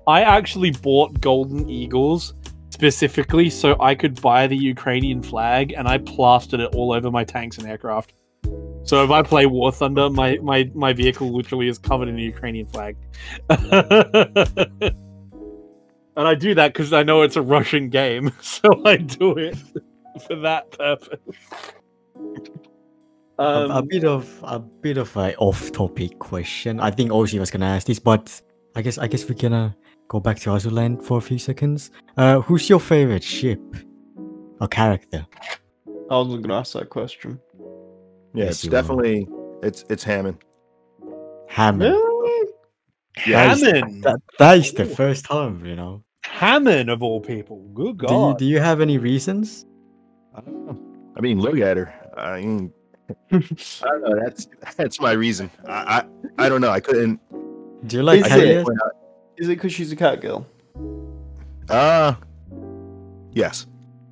Speaker 4: I actually bought Golden Eagles specifically so I could buy the Ukrainian flag, and I plastered it all over my tanks and aircraft. So if I play War Thunder, my vehicle literally is covered in a Ukrainian flag. And I do that because I know it's a Russian game, so I do it for that purpose.
Speaker 2: a bit of an off-topic question. I think Oshi was gonna ask this, but I guess we're gonna go back to Azuland for a few seconds. Who's your favorite ship or character?
Speaker 1: I was gonna ask that question.
Speaker 3: Yeah,
Speaker 2: Yes,
Speaker 3: it's
Speaker 2: you
Speaker 3: definitely it's Hammond.
Speaker 2: Hammond.
Speaker 1: Really?
Speaker 4: Hammond!
Speaker 2: That is the first time, you know.
Speaker 4: Hammond of all people. Good God.
Speaker 2: Do you have any reasons?
Speaker 3: I don't know. I mean, look at her. I mean, I don't know. That's my reason. I don't know. I couldn't.
Speaker 2: Do you like
Speaker 1: Is
Speaker 2: Harriet?
Speaker 1: Is it because she's a cat girl?
Speaker 3: Yes.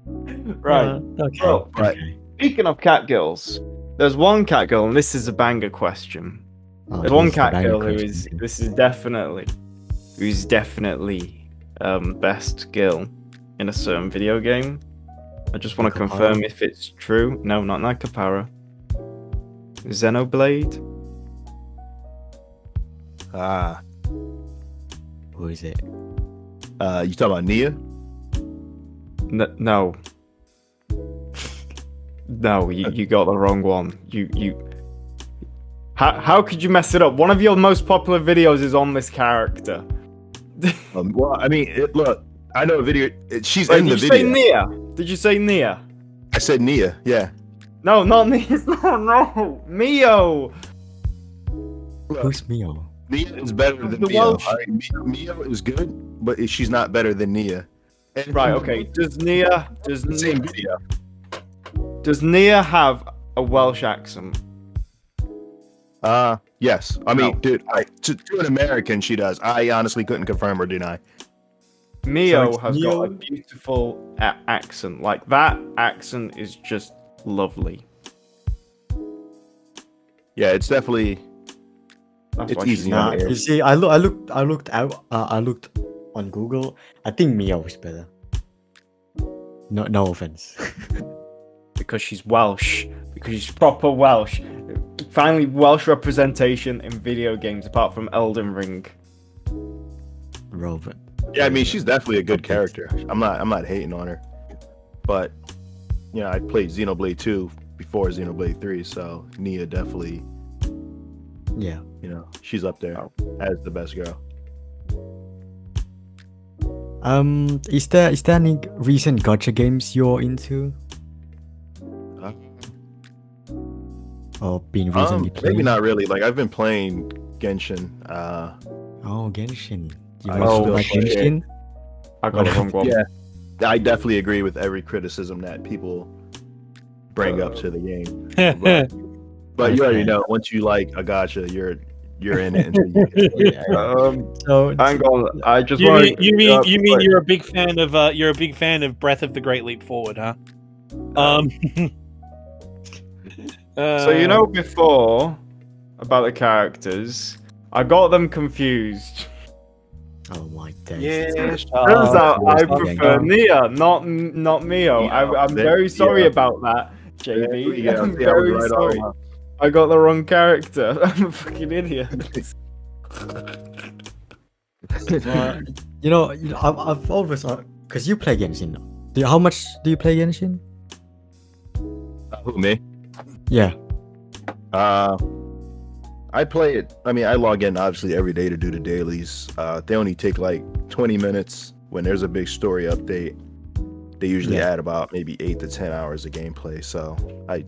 Speaker 1: Right.
Speaker 2: Okay.
Speaker 1: Well,
Speaker 3: right.
Speaker 2: Okay.
Speaker 1: Speaking of cat girls, there's one cat girl, and this is a banger question.
Speaker 2: Oh,
Speaker 1: There's one
Speaker 2: this is the
Speaker 1: cat
Speaker 2: banger
Speaker 1: girl
Speaker 2: question.
Speaker 1: who's definitely best girl in a certain video game. I just want to
Speaker 2: Nakapara?
Speaker 1: confirm if it's true. No, not Nakapara. Xenoblade.
Speaker 2: Who is it?
Speaker 3: You talking about Nia?
Speaker 1: No. No, you got the wrong one. How could you mess it up? One of your most popular videos is on this character.
Speaker 3: Well, I mean, look, I know a video. She's
Speaker 1: Wait,
Speaker 3: in the
Speaker 1: did you
Speaker 3: video.
Speaker 1: say Nia? Did you say Nia?
Speaker 3: I said Nia. Yeah.
Speaker 1: No, not Nia. No, Mio.
Speaker 2: Who's Mio?
Speaker 3: Nia is better than
Speaker 1: The
Speaker 3: Mio.
Speaker 1: Welsh.
Speaker 3: All right, Mio is good, but she's not better than Nia. And
Speaker 1: Right. Okay. Does Nia
Speaker 3: same video.
Speaker 1: have a Welsh accent?
Speaker 3: Yes. I mean,
Speaker 1: No.
Speaker 3: dude, to an American, she does. I honestly couldn't confirm or deny.
Speaker 1: Mio
Speaker 2: it's
Speaker 1: has
Speaker 2: Mio?
Speaker 1: got a beautiful accent. Like that accent is just lovely.
Speaker 3: Yeah, it's definitely.
Speaker 1: That's
Speaker 3: It's
Speaker 1: why she's
Speaker 3: easy
Speaker 1: not
Speaker 3: on
Speaker 2: Nah,
Speaker 3: the air.
Speaker 2: you see, I looked on Google. I think Mio is better. No offense.
Speaker 1: because she's Welsh. Because she's proper Welsh. Finally, Welsh representation in video games, apart from Elden Ring.
Speaker 2: Robert.
Speaker 3: Yeah, I mean, she's definitely a good character. I'm not hating on her, but I played Xenoblade 2 before Xenoblade 3, so Nia definitely,
Speaker 2: Yeah.
Speaker 3: she's up there as the best girl.
Speaker 2: Is there any recent gacha games you're into
Speaker 3: Uh,
Speaker 2: or been recently playing?
Speaker 3: maybe not really. Like I've been playing Genshin.
Speaker 2: Oh, Genshin. You
Speaker 3: I
Speaker 2: also
Speaker 3: still
Speaker 2: like
Speaker 3: play it.
Speaker 2: Genshin?
Speaker 1: I got the wrong one.
Speaker 3: Yeah, I definitely agree with every criticism that people bring up to the game. But you already
Speaker 2: Okay.
Speaker 3: know, once you like a gacha, you're you're in it until you get it.
Speaker 2: So
Speaker 1: Hang on, I just
Speaker 4: You
Speaker 1: want.
Speaker 4: mean you're a big fan of Breath of the Great Leap Forward, huh?
Speaker 1: So you know before about the characters, I got them confused.
Speaker 2: Oh my days.
Speaker 4: Yes.
Speaker 1: Turns out I
Speaker 2: yeah.
Speaker 1: prefer Nia, not Mio. I'm
Speaker 3: There-
Speaker 1: very sorry
Speaker 3: yeah.
Speaker 1: about that,
Speaker 3: There
Speaker 1: JB.
Speaker 3: we go.
Speaker 1: I'm
Speaker 3: See, I was
Speaker 1: very
Speaker 3: right all
Speaker 1: sorry.
Speaker 3: along.
Speaker 1: I got the wrong character. I'm a fucking idiot.
Speaker 2: You know, I've always because you play Genshin. How much do you play Genshin?
Speaker 3: Who, me?
Speaker 2: Yeah.
Speaker 3: I play it. I mean, I log in obviously every day to do the dailies. They only take like 20 minutes. When there's a big story update, they usually add about maybe 8 to 10 hours of gameplay. So I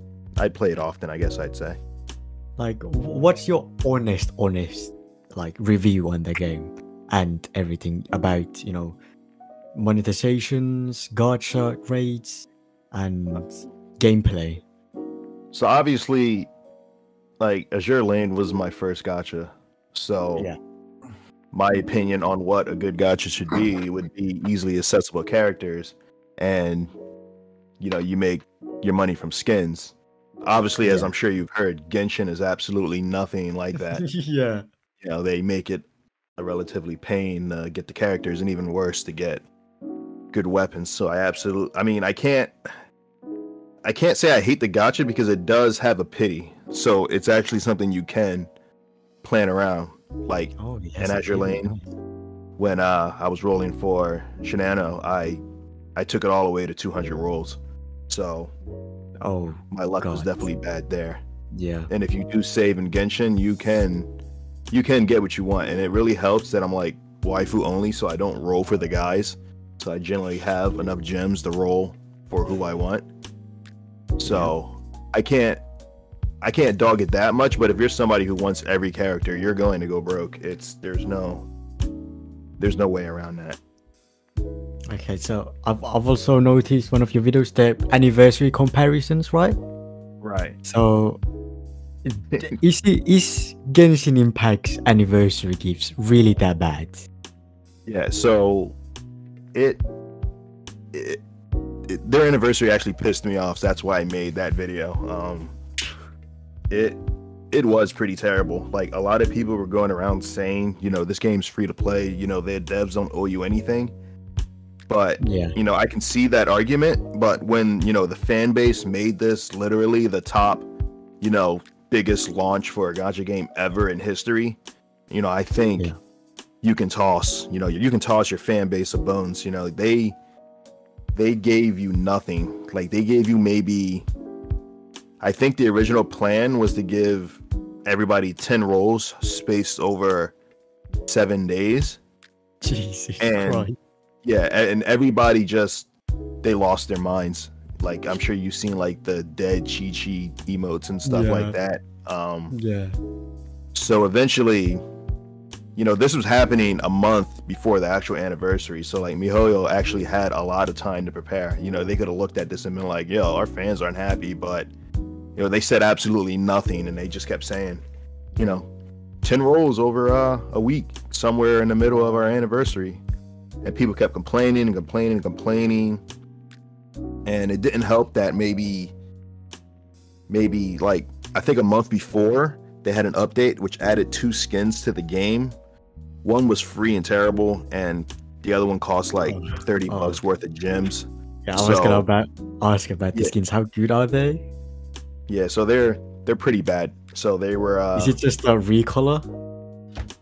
Speaker 3: play it often, I guess I'd say.
Speaker 2: Like, what's your honest like review on the game and everything about, you know, monetizations, gacha rates, and gameplay?
Speaker 3: So obviously, like Azure Lane was my first gacha. So my opinion on what a good gacha should be would be easily accessible characters, and you know, you make your money from skins. Obviously, as I'm sure you've heard, Genshin is absolutely nothing like that.
Speaker 2: Yeah.
Speaker 3: You know, they make it a relatively pain to get the characters, and even worse to get good weapons. So I can't say I hate the gacha because it does have a pity. So it's actually something you can plan around. Like in Azure Lane, when I was rolling for Shinano, I took it all the way to 200 rolls. So my luck was definitely bad there.
Speaker 2: Yeah.
Speaker 3: And if you do save in Genshin, you can get what you want, and it really helps that I'm like waifu only, so I don't roll for the guys. So I generally have enough gems to roll for who I want. So I can't dog it that much, but if you're somebody who wants every character, you're going to go broke. There's no way around that.
Speaker 2: Okay, so I've also noticed one of your videos, the anniversary comparisons, right?
Speaker 3: Right.
Speaker 2: So is Genshin Impact's anniversary gifts really that bad?
Speaker 3: Yeah, so their anniversary actually pissed me off, so that's why I made that video. It was pretty terrible. Like, a lot of people were going around saying, you know, this game's free to play, you know, their devs don't owe you anything. But you know, I can see that argument, but when, you know, the fan base made this literally the top, you know, biggest launch for a gacha game ever in history, you know, I think you can toss your fan base of bones. You know, they gave you nothing. Like, they gave you maybe, I think the original plan was to give everybody 10 rolls spaced over 7 days.
Speaker 2: Jesus
Speaker 3: and
Speaker 2: Christ.
Speaker 3: Yeah, and everybody they lost their minds. Like, I'm sure you've seen like the dead Chi-Chi emotes and stuff like that. So eventually, you know, this was happening a month before the actual anniversary. So like MiHoYo actually had a lot of time to prepare. You know, they could have looked at this and been like, yo, our fans aren't happy, but you know, they said absolutely nothing, and they just kept saying, you know, 10 rolls over a week somewhere in the middle of our anniversary. And people kept complaining and complaining and complaining. And it didn't help that maybe like, I think a month before, they had an update which added 2 skins to the game. One was free and terrible, and the other one cost like $30 worth of gems.
Speaker 2: Yeah, I was gonna ask about the skins. How good are they?
Speaker 3: Yeah, so they're pretty bad. So they were
Speaker 2: Is it just a recolor?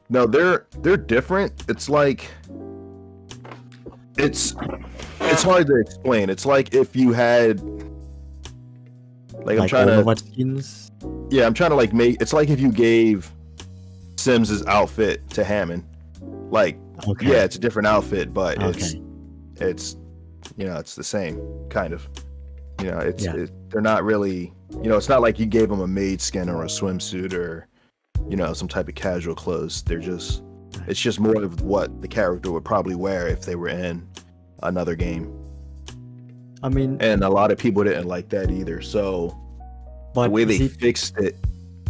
Speaker 3: No, they're different. It's like it's hard to explain. It's like if you had like I'm trying to
Speaker 2: skins.
Speaker 3: Yeah, I'm trying to like make. It's like if you gave Sims's outfit to Hammond. Like, yeah, it's a different outfit, but it's you know, it's the same kind of. You know, they're not really. You know, it's not like you gave them a maid skin or a swimsuit or, you know, some type of casual clothes. It's just more of what the character would probably wear if they were in another game.
Speaker 2: I mean,
Speaker 3: and a lot of people didn't like that either. So the way they fixed it,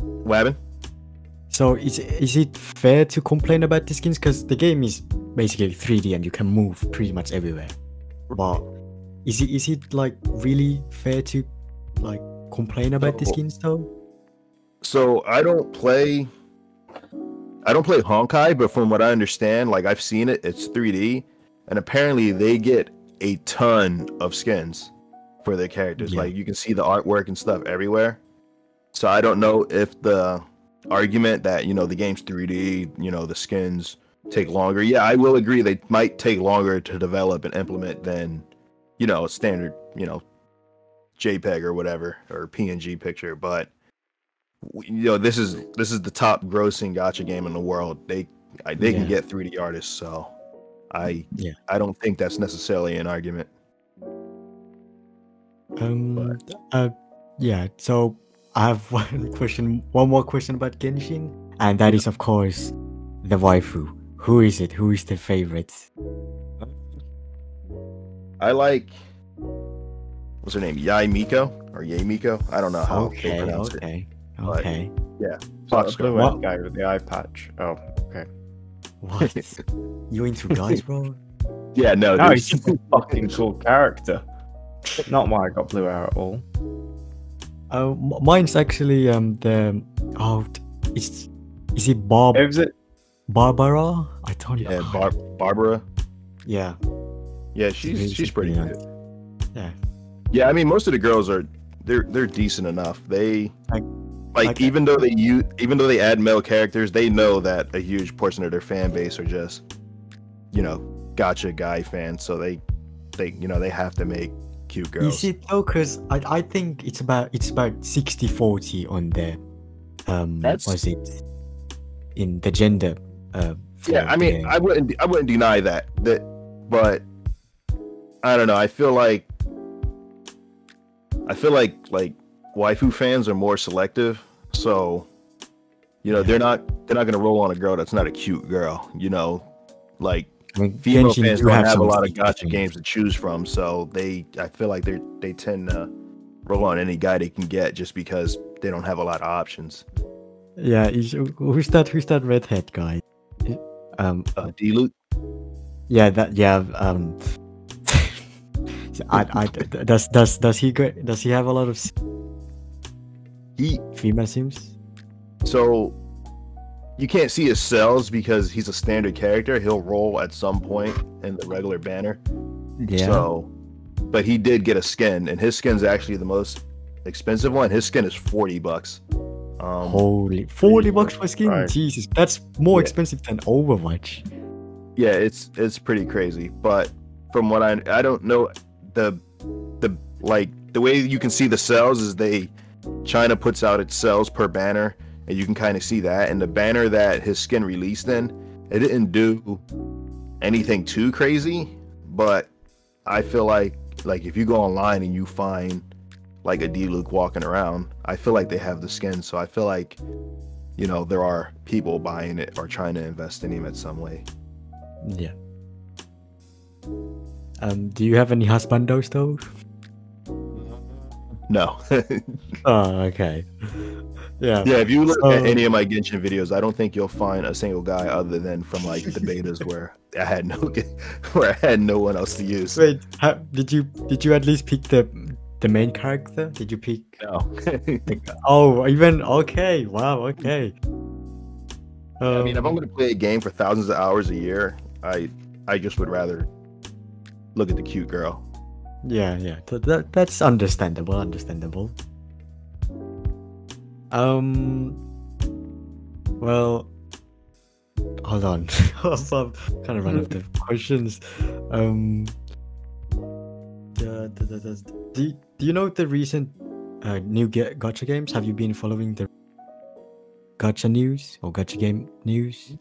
Speaker 3: what happened?
Speaker 2: So is it fair to complain about the skins? Because the game is basically 3D and you can move pretty much everywhere. But is it like really fair to like complain about the skins though?
Speaker 3: So I don't play Honkai, but from what I understand, like I've seen it, it's 3D, and apparently they get a ton of skins for their characters.
Speaker 2: Yeah.
Speaker 3: Like you can see the artwork and stuff everywhere. So I don't know if the argument that, you know, the game's 3D, you know, the skins take longer. Yeah, I will agree they might take longer to develop and implement than, you know, a standard, you know, JPEG or whatever, or PNG picture, but you know, this is the top grossing gacha game in the world. They can get 3D artists, so I don't think that's necessarily an argument.
Speaker 2: Yeah. So I have one more question about Genshin, and that is of course the waifu. Who is it? Who is the favorite?
Speaker 3: I like, what's her name? Yai Miko or Yae Miko? I don't know how they pronounce it.
Speaker 2: Okay.
Speaker 3: Yeah.
Speaker 1: Fox blue guy with the eye patch. Oh, okay.
Speaker 2: What? You into guys, bro?
Speaker 3: Yeah, no,
Speaker 1: He's just a fucking cool character. Not why I got blue hair at all.
Speaker 2: Mine's actually is it Bob?
Speaker 1: Is it
Speaker 2: Barbara? I don't know.
Speaker 3: Yeah, Barbara.
Speaker 2: Yeah.
Speaker 3: Yeah, she's pretty good.
Speaker 2: Yeah.
Speaker 3: Yeah, I mean most of the girls they're decent enough. They like even though they add male characters, they know that a huge portion of their fan base are just, you know, gacha guy fans, so they have to make cute girls.
Speaker 2: Is it though? Because I think it's about 60-40 on the what's it in the gender.
Speaker 3: Yeah, I mean, I wouldn't deny that, but I don't know. I feel like waifu fans are more selective, so you know they're not gonna roll on a girl that's not a cute girl. You know, like female
Speaker 2: Genshin
Speaker 3: fans
Speaker 2: do
Speaker 3: don't have a
Speaker 2: some
Speaker 3: lot of
Speaker 2: sticky
Speaker 3: gacha
Speaker 2: things.
Speaker 3: games to choose from, so I feel like they tend to roll on any guy they can get just because they don't have a lot of options.
Speaker 2: Yeah, who's that redhead guy?
Speaker 3: D-Luke?
Speaker 2: Yeah, does he have a lot of female sims?
Speaker 3: So you can't see his cells because he's a standard character. He'll roll at some point in the regular banner.
Speaker 2: Yeah.
Speaker 3: So, but he did get a skin, and his skin's actually the most expensive one. His skin is $40.
Speaker 2: Holy, $40 for skin!
Speaker 1: Right.
Speaker 2: Jesus, that's more expensive than Overwatch.
Speaker 3: Yeah, it's pretty crazy. But from what I don't know, the way you can see the cells is China puts out its cells per banner, and you can kind of see that. And the banner that his skin released in, it didn't do anything too crazy, but I feel like if you go online and you find like a D-Luke walking around, I feel like they have the skin, so I feel like, you know, there are people buying it or trying to invest in him in some way.
Speaker 2: Yeah. Do you have any husbandos though?
Speaker 3: No.
Speaker 2: Oh, okay. Yeah.
Speaker 3: Yeah, if you look at any of my Genshin videos, I don't think you'll find a single guy other than from like the betas where I had no one else to use.
Speaker 2: Wait, did you at least pick the main character? Did you pick?
Speaker 3: No.
Speaker 2: Oh, even okay. Wow. Okay.
Speaker 3: I mean, if I'm going to play a game for thousands of hours a year, I just would rather look at the cute girl.
Speaker 2: Yeah. That's understandable. Well, hold on. I'm kind of run out of questions. Do you know the recent new gacha games? Have you been following the gacha news or gacha game news?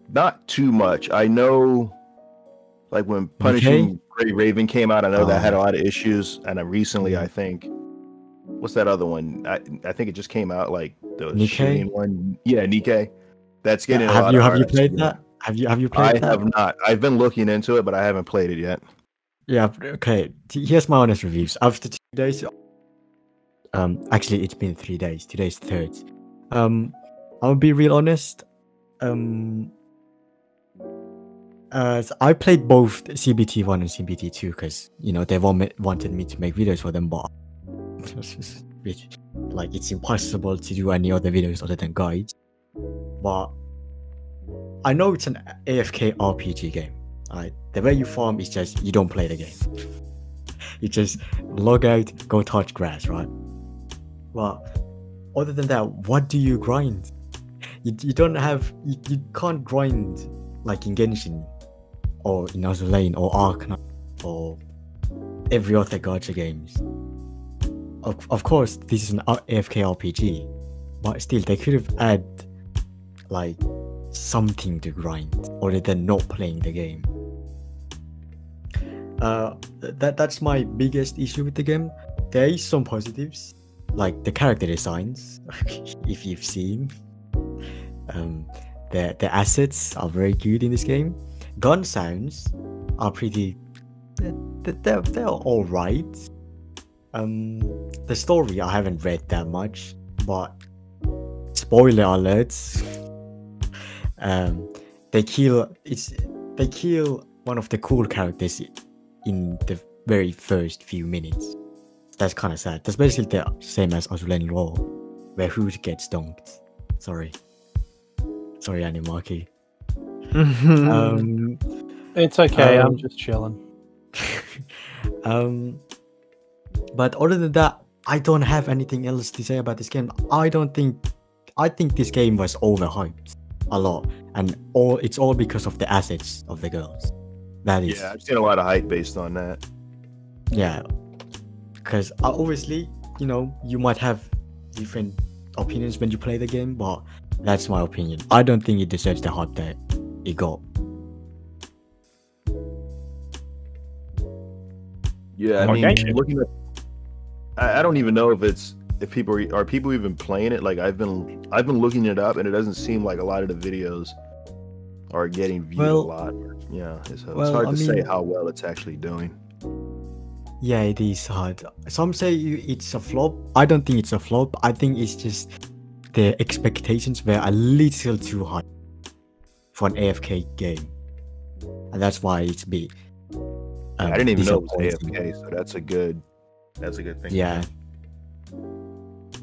Speaker 3: Not too much. I know, like when Punishing Gray Raven came out, I know that had a lot of issues. And recently, I think, what's that other one? I think it just came out, like the Shipping one. Yeah, Nikkei. That's getting a lot of
Speaker 2: Have you played that? Have you played that?
Speaker 3: I have not. I've been looking into it, but I haven't played it yet.
Speaker 2: Yeah, okay. Here's my honest reviews. After 2 days, actually it's been 3 days. Today's the 3rd. I'll be real honest. So I played both CBT1 and CBT2 because they wanted me to make videos for them, but like it's impossible to do any other videos other than guides. But I know it's an AFK RPG game. Right? The way you farm is just you don't play the game. You just log out, go touch grass, right? Well, other than that, what do you grind? You can't grind like in Genshin or in Azulain or Arknight or every other gacha games. Of course, this is an AFK RPG, but still they could have added like something to grind other than not playing the game. That's my biggest issue with the game. There is some positives, like the character designs, if you've seen. The assets are very good in this game. Gun sounds are pretty. They're all right. The story I haven't read that much, but spoiler alerts. They kill one of the cool characters in the very first few minutes. That's kind of sad. That's basically the same as Azulen Law, where Hoot gets dunked. Sorry, Animaki.
Speaker 4: It's okay. I'm just chilling.
Speaker 2: But other than that, I don't have anything else to say about this game. I think this game was overhyped a lot, and it's all because of the assets of the girls. That is.
Speaker 3: Yeah, I've seen a lot of hype based on that.
Speaker 2: Yeah, because obviously, you might have different opinions when you play the game, but that's my opinion. I don't think it deserves the hype that it got.
Speaker 3: Yeah, I mean, looking at, I don't even know if people are people even playing it. Like I've been looking it up, and it doesn't seem like a lot of the videos are getting viewed a lot. Yeah, so it's hard to say how well it's actually doing.
Speaker 2: Yeah, it is hard. Some say it's a flop. I don't think it's a flop. I think it's just the expectations were a little too high for an AFK game, and that's why it's big.
Speaker 3: I didn't even know it was AFK, so that's a good thing.
Speaker 2: Yeah,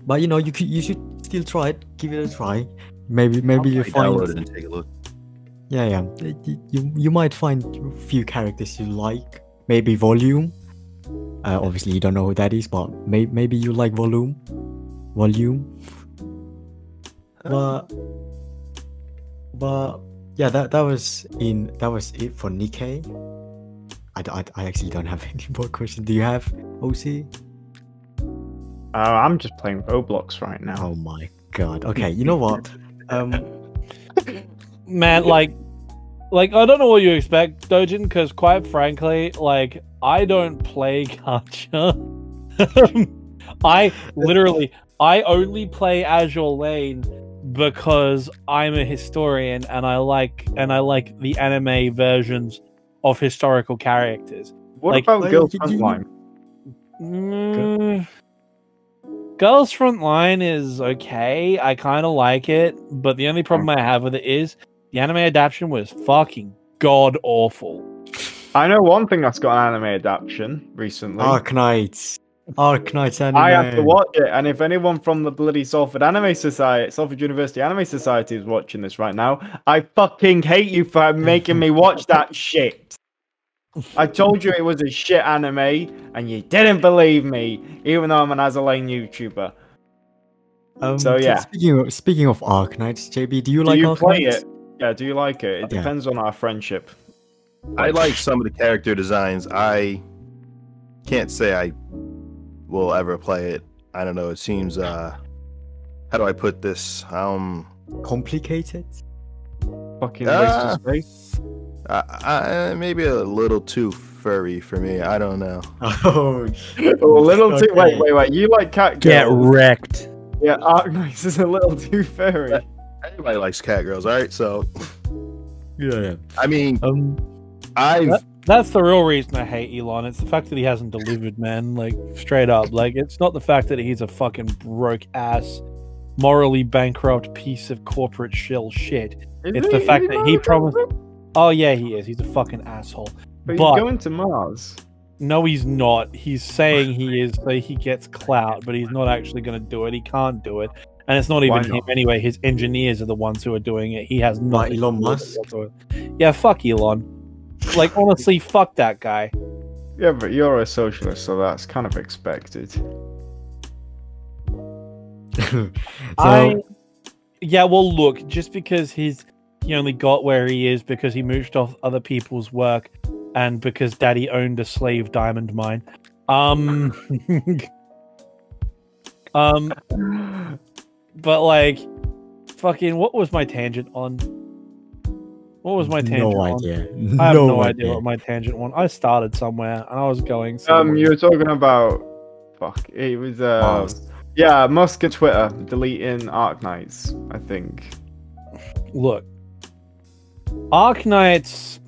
Speaker 2: but you should still try it. Give it a try. Maybe you find.
Speaker 3: Download it and take a look.
Speaker 2: Yeah. You might find a few characters you like. Maybe Volume. Obviously you don't know who that is, but maybe you like Volume. But yeah, that was it for Nikkei. I actually don't have any more questions. Do you have, OC?
Speaker 1: I'm just playing Roblox right now.
Speaker 2: Oh my god. Okay, you know what?
Speaker 4: Man, like I don't know what you expect, Dojin, because quite frankly, like I don't play gacha. I only play Azure Lane because I'm a historian and I like the anime versions of historical characters.
Speaker 1: What about Girls Frontline?
Speaker 4: Girls Frontline is okay. I kind of like it, but the only problem I have with it is the anime adaptation was fucking god awful.
Speaker 1: I know one thing that's got an anime adaptation recently.
Speaker 2: Arknight anime.
Speaker 1: I have to watch it, and if anyone from the bloody Salford University Anime Society is watching this right now, I fucking hate you for making me watch that shit. I told you it was a shit anime, and you didn't believe me, even though I'm an Azalain YouTuber. So yeah.
Speaker 2: Speaking of Arknights, JB, do you like Arknights?
Speaker 1: Play it? Yeah, do you like it? It depends on our friendship.
Speaker 3: I like some of the character designs. I can't say I will ever play it. I don't know. It seems how do I put this?
Speaker 2: Complicated?
Speaker 1: Fucking waste of space.
Speaker 3: Maybe a little too furry for me. I don't know.
Speaker 2: Oh,
Speaker 1: a little too. Wait. You like cat girls?
Speaker 4: Get wrecked.
Speaker 1: Yeah, Arknights is a little too furry.
Speaker 3: Everybody likes cat girls, all right? So,
Speaker 2: yeah.
Speaker 3: I mean,
Speaker 4: that's the real reason I hate Elon. It's the fact that he hasn't delivered, man. Like straight up. Like it's not the fact that he's a fucking broke ass morally bankrupt piece of corporate shill shit.
Speaker 1: Is
Speaker 4: It's
Speaker 1: he-
Speaker 4: the
Speaker 1: is
Speaker 4: fact
Speaker 1: he
Speaker 4: that he
Speaker 1: not
Speaker 4: promised.
Speaker 1: bankrupt?
Speaker 4: Oh yeah, he is. He's a fucking asshole.
Speaker 1: But he's
Speaker 4: But
Speaker 1: going to Mars.
Speaker 4: no, he's not. He's saying he is so he gets clout, but he's not actually going to do it. He can't do it, and it's not
Speaker 1: Why
Speaker 4: even him
Speaker 1: not?
Speaker 4: anyway. His engineers are the ones who are doing it. He has
Speaker 2: Like
Speaker 4: nothing.
Speaker 2: Elon
Speaker 4: to do with it
Speaker 2: Musk?
Speaker 4: whatsoever. Yeah, fuck Elon. Like honestly, fuck that guy.
Speaker 1: Yeah, but you're a socialist, so that's kind of expected.
Speaker 4: Yeah, well, look, just because he only got where he is because he mooched off other people's work, and because Daddy owned a slave diamond mine. But like, fucking, what was my tangent on? What was my tangent
Speaker 2: no
Speaker 4: on?
Speaker 2: idea.
Speaker 4: I have no idea what my tangent was. I started somewhere and I was going somewhere.
Speaker 1: You were talking about. Fuck. It was.
Speaker 2: Mars.
Speaker 1: Yeah, Musk and Twitter deleting Arknights, I think.
Speaker 4: Look, Arknights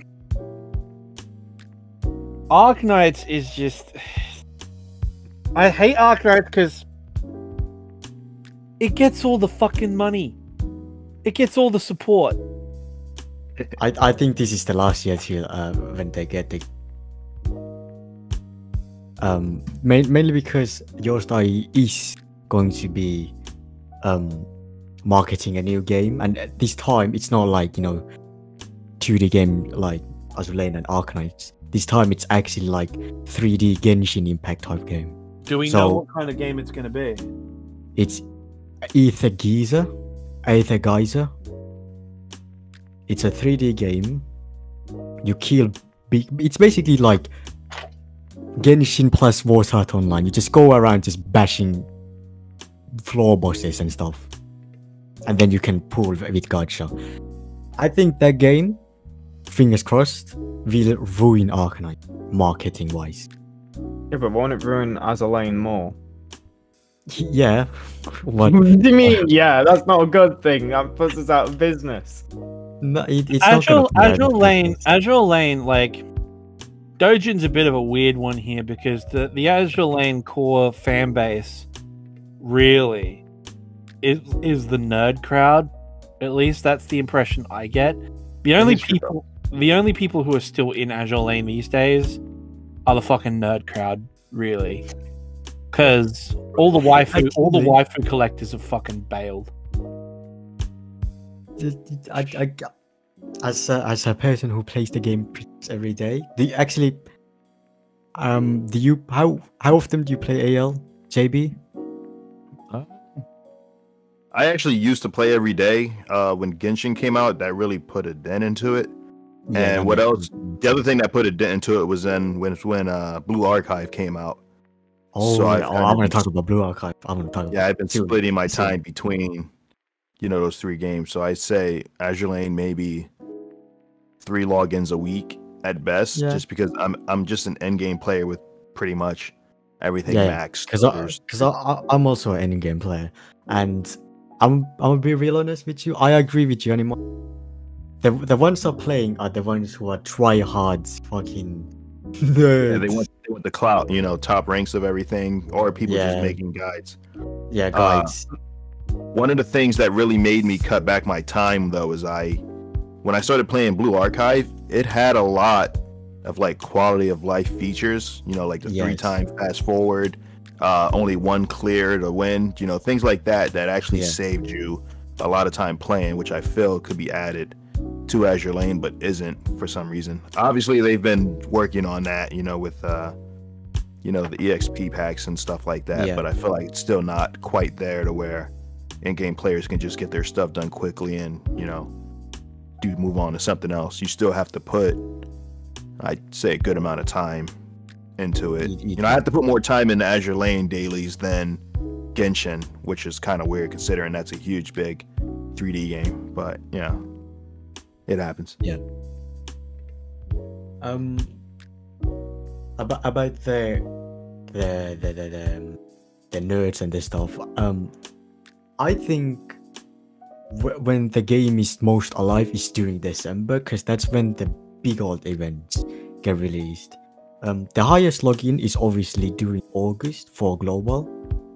Speaker 4: is just. I hate Arknights because it gets all the fucking money. It gets all the support.
Speaker 2: I think this is the last year till when they get the mainly because your style is going to be marketing a new game, and at this time it's not like 2D game like Azulain and Arknights. This time it's actually like 3D Genshin Impact type game.
Speaker 4: Do we
Speaker 2: So-
Speaker 4: know what kind of game it's going to be?
Speaker 2: It's Aether Geyser. It's a 3D game. You kill big. It's basically like Genshin plus War Art Online. You just go around just bashing floor bosses and stuff, and then you can pull with gacha. I think that game, fingers crossed, will ruin Arcanine marketing wise.
Speaker 1: Yeah, but won't it ruin Azulain more?
Speaker 2: Yeah. What?
Speaker 1: What do you mean? Yeah, that's not a good thing. That puts us out of business.
Speaker 2: No, it's not gonna be
Speaker 4: Azure
Speaker 2: bad.
Speaker 4: Lane, like Dojin's a bit of a weird one here because the Azure Lane core fan base really is the nerd crowd. At least that's the impression I get. The only people who are still in Azure Lane these days are the fucking nerd crowd, really. Because all the waifu collectors have fucking bailed.
Speaker 2: As a person who plays the game every day, do you how often do you play AL, JB?
Speaker 3: I actually used to play every day. When Genshin came out, that really put a dent into it.
Speaker 2: Yeah,
Speaker 3: And what else? The other thing that put a dent into it was then when Blue Archive came out.
Speaker 2: Oh,
Speaker 3: So
Speaker 2: yeah,
Speaker 3: I've
Speaker 2: I'm gonna
Speaker 3: been-
Speaker 2: talk about Blue Archive. I'm gonna talk.
Speaker 3: Yeah, I've been
Speaker 2: Dude,
Speaker 3: splitting my
Speaker 2: so-
Speaker 3: time between, those three games. So I say Azure Lane maybe 3 logins a week at best,
Speaker 2: Yeah.
Speaker 3: just because I'm just an end game player with pretty much everything
Speaker 2: Yeah,
Speaker 3: maxed.
Speaker 2: because I'm also an ending game player, and I'm gonna be real honest with you. I agree with you anymore. The ones who are playing are the ones who are try hard fucking nerds.
Speaker 3: Yeah, they want the clout, top ranks of everything, or people just
Speaker 2: Yeah.
Speaker 3: making guides.
Speaker 2: Yeah, guys.
Speaker 3: One of the things that really made me cut back my time though is when I started playing Blue Archive, it had a lot of like quality of life features, like the
Speaker 2: Yes.
Speaker 3: 3-time fast forward, only one clear to win, things like that actually
Speaker 2: Yeah.
Speaker 3: saved you a lot of time playing, which I feel could be added to Azure Lane, but isn't for some reason. Obviously, they've been working on that, with the EXP packs and stuff like that,
Speaker 2: Yeah.
Speaker 3: but I feel like it's still not quite there to where in-game players can just get their stuff done quickly and, move on to something else. You still have to put, I'd say, a good amount of time into it. I have to put more time in the Azure Lane dailies than Genshin, which is kind of weird considering that's a huge, big 3D game, but, it happens.
Speaker 2: Yeah. About the nerds and the stuff. I think when the game is most alive is during December, because that's when the big old events get released. The highest login is obviously during August for global,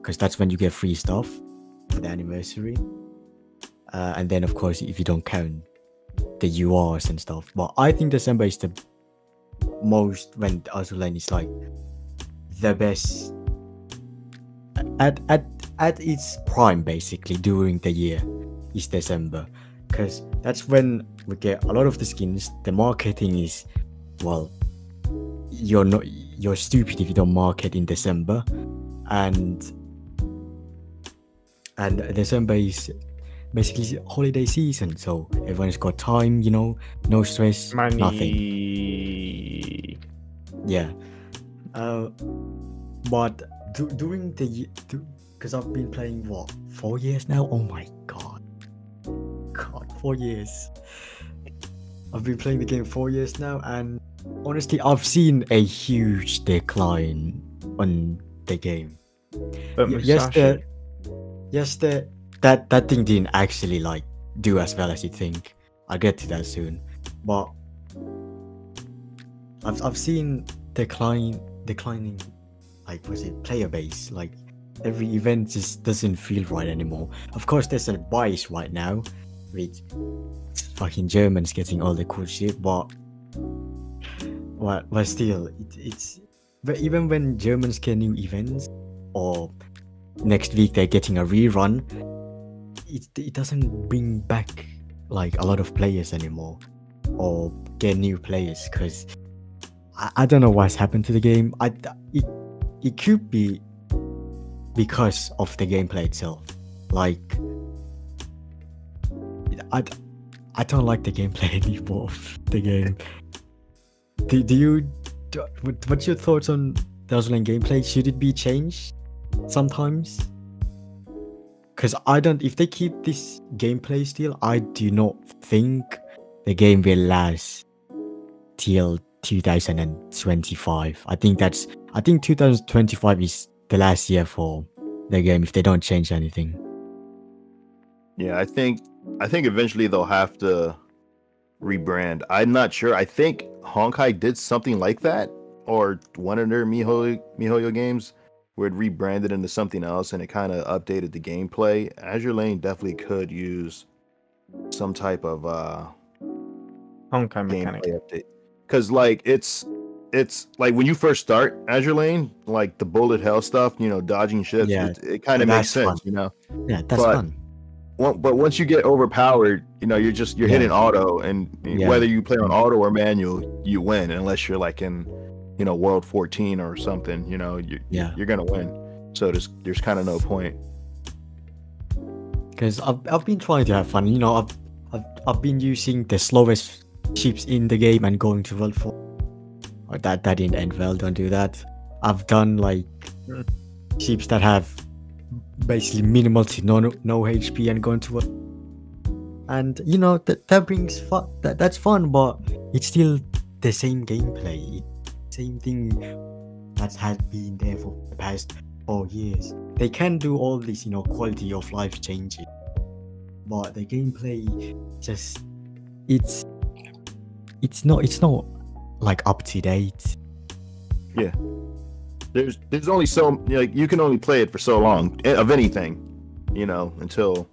Speaker 2: because that's when you get free stuff. for the anniversary. And then, of course, if you don't count the URs and stuff. But I think December is the most, when Azur Lane is like the best at its prime, basically, during the year is December. Because that's when we get a lot of the skins. The marketing is, well, you're stupid if you don't market in December. And December is basically holiday season, so everyone's got time, no stress,
Speaker 1: Money.
Speaker 2: nothing. Yeah. But during the because I've been playing 4 years now. Oh my god, 4 years. I've been playing the game 4 years now, and honestly, I've seen a huge decline on the game.
Speaker 1: But
Speaker 2: that thing didn't actually like do as well as you think. I'll get to that soon. But I've seen declining like player base. Like every event just doesn't feel right anymore. Of course there's a bias right now with fucking Germans getting all the cool shit, but still but even when Germans get new events, or next week they're getting a rerun, it doesn't bring back like a lot of players anymore, or get new players, because I don't know what's happened to the game. It could be because of the gameplay itself. Like I don't like the gameplay anymore of the game. What's your thoughts on the Azur Lane gameplay? Should it be changed sometimes? Because if they keep this gameplay still, I do not think the game will last till 2025. I think 2025 is the last year for the game if they don't change anything.
Speaker 3: Yeah, I think eventually they'll have to rebrand. I'm not sure. I think Honkai did something like that, or one of their MiHoYo games, where it rebranded into something else and it kind of updated the gameplay. Azur Lane definitely could use some type of
Speaker 1: Honkai mechanic.
Speaker 3: gameplay update, because like it's like when you first start Azur Lane, like the bullet hell stuff, dodging ships,
Speaker 2: Yeah,
Speaker 3: it kind of makes sense,
Speaker 2: fun. Yeah, that's fun.
Speaker 3: But once you get overpowered, you're hitting auto, and whether you play on auto or manual, you win, unless you're like in World 14 or something. You're gonna win. So there's kind of no point.
Speaker 2: Because I've been trying to have fun. I've been using the slowest ships in the game and going to World 4. Or that didn't end well. Don't do that. I've done like ships that have basically minimal to no HP and going to World. And that brings fun. That's fun, but it's still the same gameplay. Same thing that has been there for the past 4 years. They can do all these, quality of life changes, but the gameplay just it's not like up to date.
Speaker 3: Yeah, there's only so you can only play it for so long of anything, until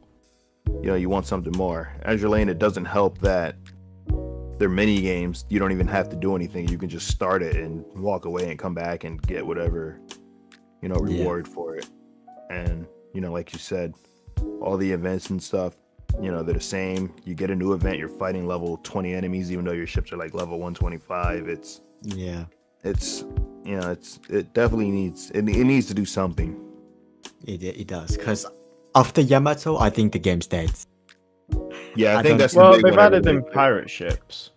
Speaker 3: you want something more. Azur Lane, it doesn't help that they're mini games. You don't even have to do anything. You can just start it and walk away and come back and get whatever, reward for it. And, like you said, all the events and stuff, they're the same. You get a new event, you're fighting level 20 enemies, even though your ships are like level 125. It definitely needs to do something.
Speaker 2: It does, because after Yamato, I think the game's dead.
Speaker 3: Yeah, I think that's
Speaker 1: they've added in pirate ships.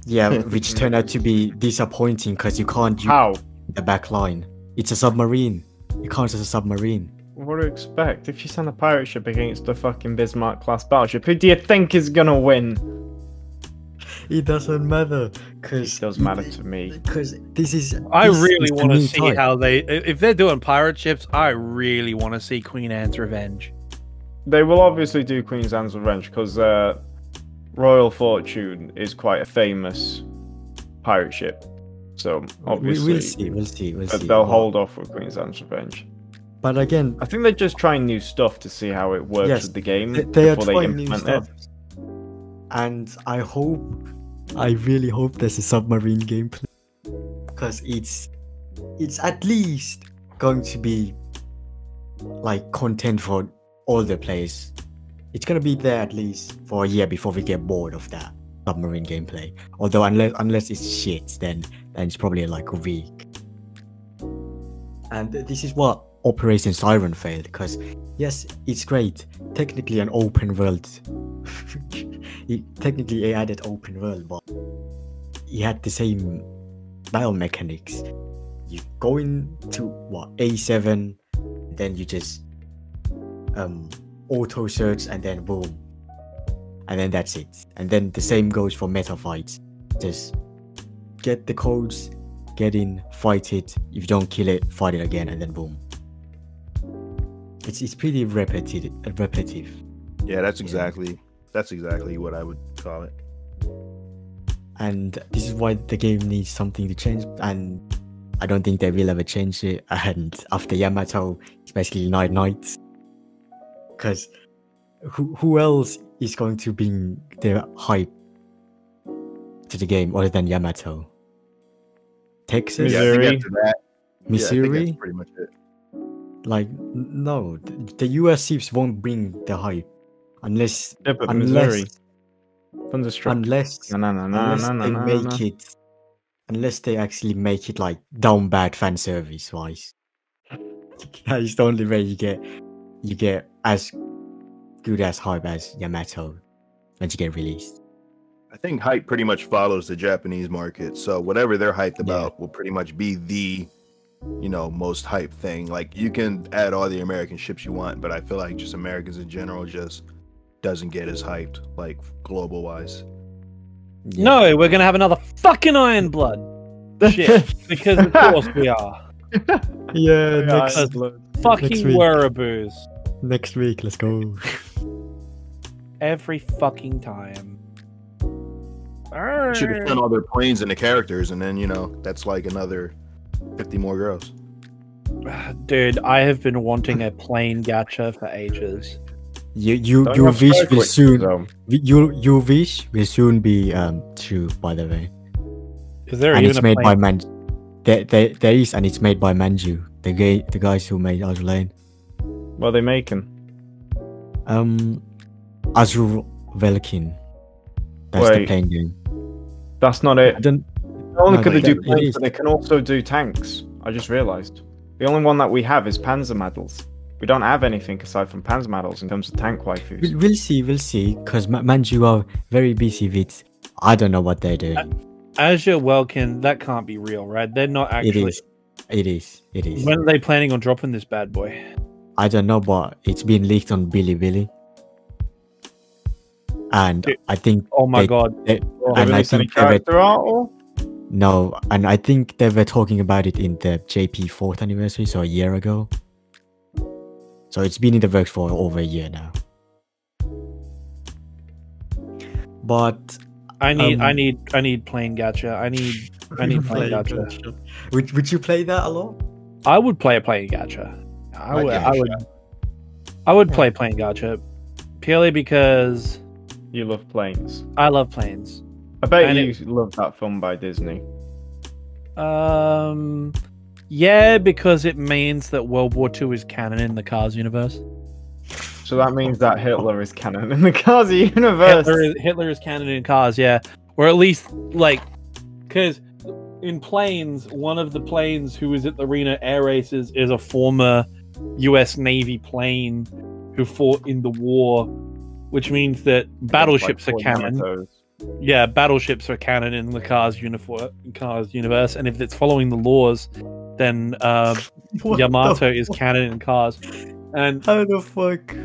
Speaker 2: Yeah, which turned out to be disappointing because you can't use the back line. It's a submarine. It counts as a submarine.
Speaker 1: What do you expect? If you send a pirate ship against a fucking Bismarck class battleship, who do you think is gonna win?
Speaker 2: It doesn't matter.
Speaker 1: It does matter to me.
Speaker 2: Because this is.
Speaker 4: I really want to see how if they're doing pirate ships, I really want to see Queen Anne's Revenge.
Speaker 1: They will obviously do Queen's Anne's Revenge because Royal Fortune is quite a famous pirate ship. So obviously,
Speaker 2: we'll see.
Speaker 1: They'll hold off with Queen's Anne's Revenge.
Speaker 2: But again,
Speaker 1: I think they're just trying new stuff to see how it works
Speaker 2: Yes,
Speaker 1: with the game
Speaker 2: they are
Speaker 1: before they
Speaker 2: trying new
Speaker 1: implement
Speaker 2: stuff.
Speaker 1: it.
Speaker 2: And I really hope there's a submarine gameplay, because it's at least going to be like content for all the players. It's gonna be there at least for a year before we get bored of that submarine gameplay. Although unless it's shit, then it's probably like a week. And this is what Operation Siren failed, because yes, it's great, technically an open world. Technically it added open world, but it had the same battle mechanics. You go into A7, then you just auto search, and then boom, and then that's it. And then the same goes for meta fights. Just get the codes, get in, fight it. If you don't kill it, fight it again, and then boom. It's pretty repetitive.
Speaker 3: Yeah, that's exactly what I would call it.
Speaker 2: And this is why the game needs something to change, and I don't think they will ever change it. And after Yamato, it's basically Night Knights. Because who else is going to bring their hype to the game other than Yamato? Texas?
Speaker 3: Yeah, I think
Speaker 1: Missouri.
Speaker 3: after that,
Speaker 2: Missouri?
Speaker 3: I think that's pretty much it.
Speaker 2: Like, no, the US ships won't bring the hype unless
Speaker 1: Yeah, but Missouri.
Speaker 2: unless
Speaker 1: Thunderstruck.
Speaker 2: unless
Speaker 1: No,
Speaker 2: they make it, unless they actually make it like down bad fan service wise. That is the only way you get as good as hype as Yamato when you get released.
Speaker 3: I think hype pretty much follows the Japanese market. So whatever they're hyped about will pretty much be the, most hype thing. Like, you can add all the American ships you want, but I feel like just Americans in general just doesn't get as hyped, like global wise.
Speaker 2: Yeah.
Speaker 4: No, we're gonna have another fucking Iron Blood shit because of course we are.
Speaker 2: Yeah, next
Speaker 4: Fucking
Speaker 2: week.
Speaker 4: Weeaboos.
Speaker 2: Next week, let's go.
Speaker 4: Every fucking time.
Speaker 3: Should have done all their planes and the characters, and then that's like another 50 more girls.
Speaker 4: Dude, I have been wanting a plane gacha for ages.
Speaker 2: You
Speaker 1: Don't
Speaker 2: your
Speaker 1: have
Speaker 2: wish
Speaker 1: strike
Speaker 2: will
Speaker 1: witches,
Speaker 2: soon
Speaker 1: though.
Speaker 2: your wish will soon be true, by the way.
Speaker 4: Is there
Speaker 2: And
Speaker 4: even
Speaker 2: it's
Speaker 4: a
Speaker 2: made by
Speaker 4: plane?
Speaker 2: there is, and it's made by Manju, the guys who made Azur Lane.
Speaker 1: What are they making?
Speaker 2: Azur Velkin. That's the
Speaker 1: Wait.
Speaker 2: plane game.
Speaker 1: That's not it.
Speaker 2: I don't.
Speaker 1: Not only
Speaker 2: No,
Speaker 1: could they
Speaker 2: they-
Speaker 1: do
Speaker 2: it
Speaker 1: planes,
Speaker 2: is.
Speaker 1: but they can also do tanks. I just realised. The only one that we have is Panzer medals. We don't have anything aside from Panzer medals in terms of tank waifus.
Speaker 2: We'll see, because Manju are very busy with. I don't know what they're doing.
Speaker 4: Azure Welkin, that can't be real, right? They're not actually.
Speaker 2: It is.
Speaker 4: When are they planning on dropping this bad boy?
Speaker 2: I don't know, but it's been leaked on Bilibili. And
Speaker 4: Dude.
Speaker 2: I think.
Speaker 4: Oh my
Speaker 2: they-
Speaker 4: god.
Speaker 2: they-
Speaker 1: Have
Speaker 2: and
Speaker 1: they
Speaker 2: I
Speaker 1: released any
Speaker 2: think they were,
Speaker 1: character art or?
Speaker 2: no, and I think they were talking about it in the JP 4th anniversary, so a year ago. So it's been in the works for over a year now. But
Speaker 4: I need plane gacha. I need plane gacha.
Speaker 2: Would you play that a lot?
Speaker 4: I would play a plane gacha. I would play plane gacha purely because
Speaker 1: You love planes.
Speaker 4: I love planes.
Speaker 1: I bet
Speaker 4: And
Speaker 1: you love that film by Disney.
Speaker 4: Yeah, because it means that World War II is canon in the Cars universe.
Speaker 1: So that means that Hitler is canon in the Cars universe.
Speaker 4: Hitler is canon in Cars, yeah. Or at least, like, because in planes, one of the planes who was at the arena air races is a former US Navy plane who fought in the war, which means that battleships are canon.
Speaker 1: Yamatos.
Speaker 4: Yeah, battleships are canon in the Cars universe, and if it's following the laws, then Yamato is canon in Cars. And
Speaker 2: How the fuck?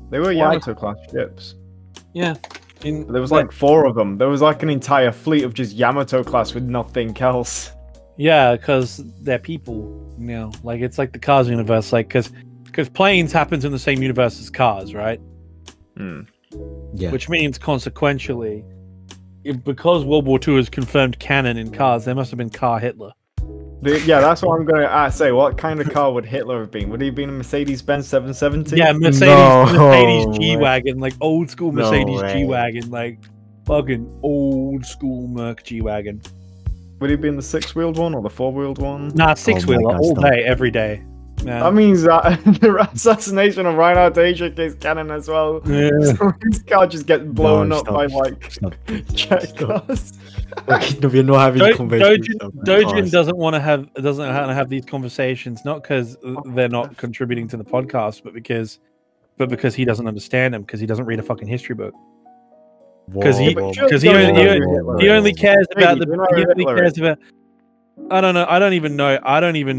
Speaker 1: They were Yamato class ships.
Speaker 4: yeah,
Speaker 1: There was like 4 of them. There was like an entire fleet of just Yamato class with nothing else.
Speaker 4: yeah, because they're people, like it's like the Cars universe, like because planes happens in the same universe as cars, right?
Speaker 2: Yeah.
Speaker 4: Which means consequentially, because World War II is confirmed canon in Cars, there must have been Car Hitler.
Speaker 1: Yeah, that's what I'm going to say. What kind of car would Hitler have been? Would he have been a Mercedes-Benz 770?
Speaker 4: Yeah, Mercedes
Speaker 2: No way.
Speaker 4: G-Wagon, like old school
Speaker 2: No
Speaker 4: Mercedes
Speaker 2: way.
Speaker 4: G-Wagon, like fucking old school Merc G-Wagon.
Speaker 1: Would he have been the six-wheeled one or the four-wheeled one?
Speaker 4: Nah, six-wheeler
Speaker 2: God,
Speaker 4: all
Speaker 2: stop.
Speaker 4: day, every day.
Speaker 1: That means that the assassination of Reinhard Heydrich is canon as well.
Speaker 4: Yeah.
Speaker 1: So his car just gets blown
Speaker 2: No,
Speaker 1: up by
Speaker 2: stop.
Speaker 1: like
Speaker 2: Stop.
Speaker 1: jet
Speaker 2: Stop.
Speaker 1: cars.
Speaker 2: Okay, no, we're not having conversations.
Speaker 4: Dojin doesn't want to have these conversations, not because they're not contributing to the podcast, but because he doesn't understand them, because he doesn't read a fucking history book. Because he only cares about I don't know. I don't even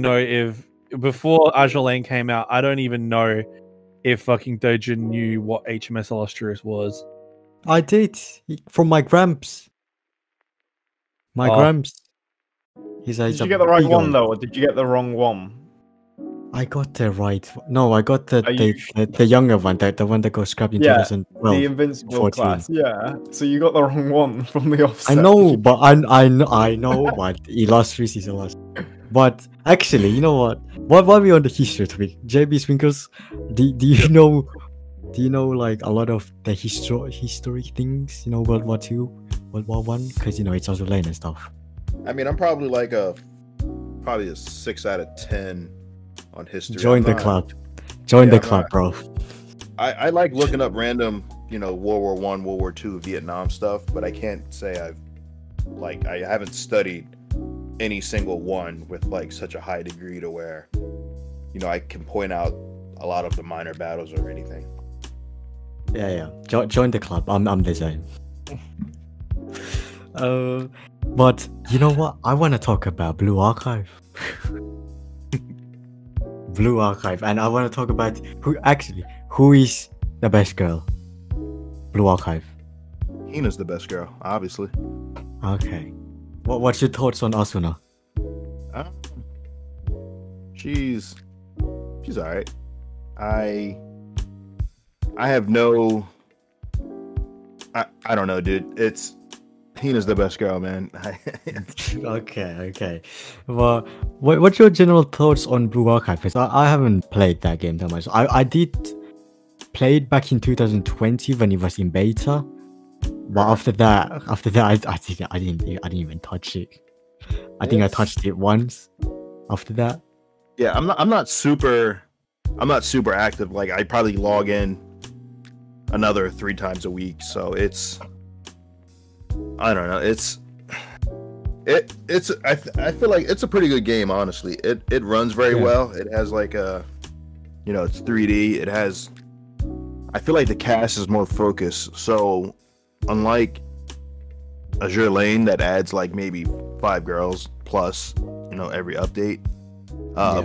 Speaker 4: know if before Azure Lane came out, I don't even know if fucking Dojin knew what HMS Illustrious was.
Speaker 2: I did from my gramps. My gramps.
Speaker 1: Did you get the right one though, or did you get the wrong one?
Speaker 2: I got the right. No, I got the
Speaker 1: Are
Speaker 2: younger one, the one that got scrapped in
Speaker 1: Yeah,
Speaker 2: 2012.
Speaker 1: the Invincible
Speaker 2: 14.
Speaker 1: class. Yeah, so you got the wrong one from the offset.
Speaker 2: I know, but I know, but Illustrious is Illustrious. But actually, you know what? While we're on the history topic, JB Swinkles, do you know like a lot of the historic things? You know, World War II, World War One, because it's also lane and stuff.
Speaker 3: I mean, I'm probably like probably a 6 out of 10 on history.
Speaker 2: Join the club. Join the club, bro.
Speaker 3: I like looking up random, World War One, World War II, Vietnam stuff, but I can't say I haven't studied any single one with like such a high degree to where, I can point out a lot of the minor battles or anything.
Speaker 2: Yeah. Join the club. I'm the same. But you know what? I want to talk about Blue Archive. Blue Archive, and I want to talk about who is the best girl. Blue Archive.
Speaker 3: Hina's the best girl, obviously.
Speaker 2: Okay. What's your thoughts on Asuna?
Speaker 3: She's alright. I have no. I don't know, dude. Hina's the best girl, man.
Speaker 2: Okay. Well, what's your general thoughts on Blue Archive? Because I haven't played that game that much. I did play it back in 2020 when it was in beta, but after that, I didn't even touch it. I think I touched it once. After that,
Speaker 3: yeah, I'm not super active. Like I probably log in another 3 times a week, so I don't know. I feel like it's a pretty good game, honestly. It runs very well. It has like it's 3D. It has. I feel like the cast is more focused. So, unlike Azure Lane that adds like maybe 5 girls plus, every update.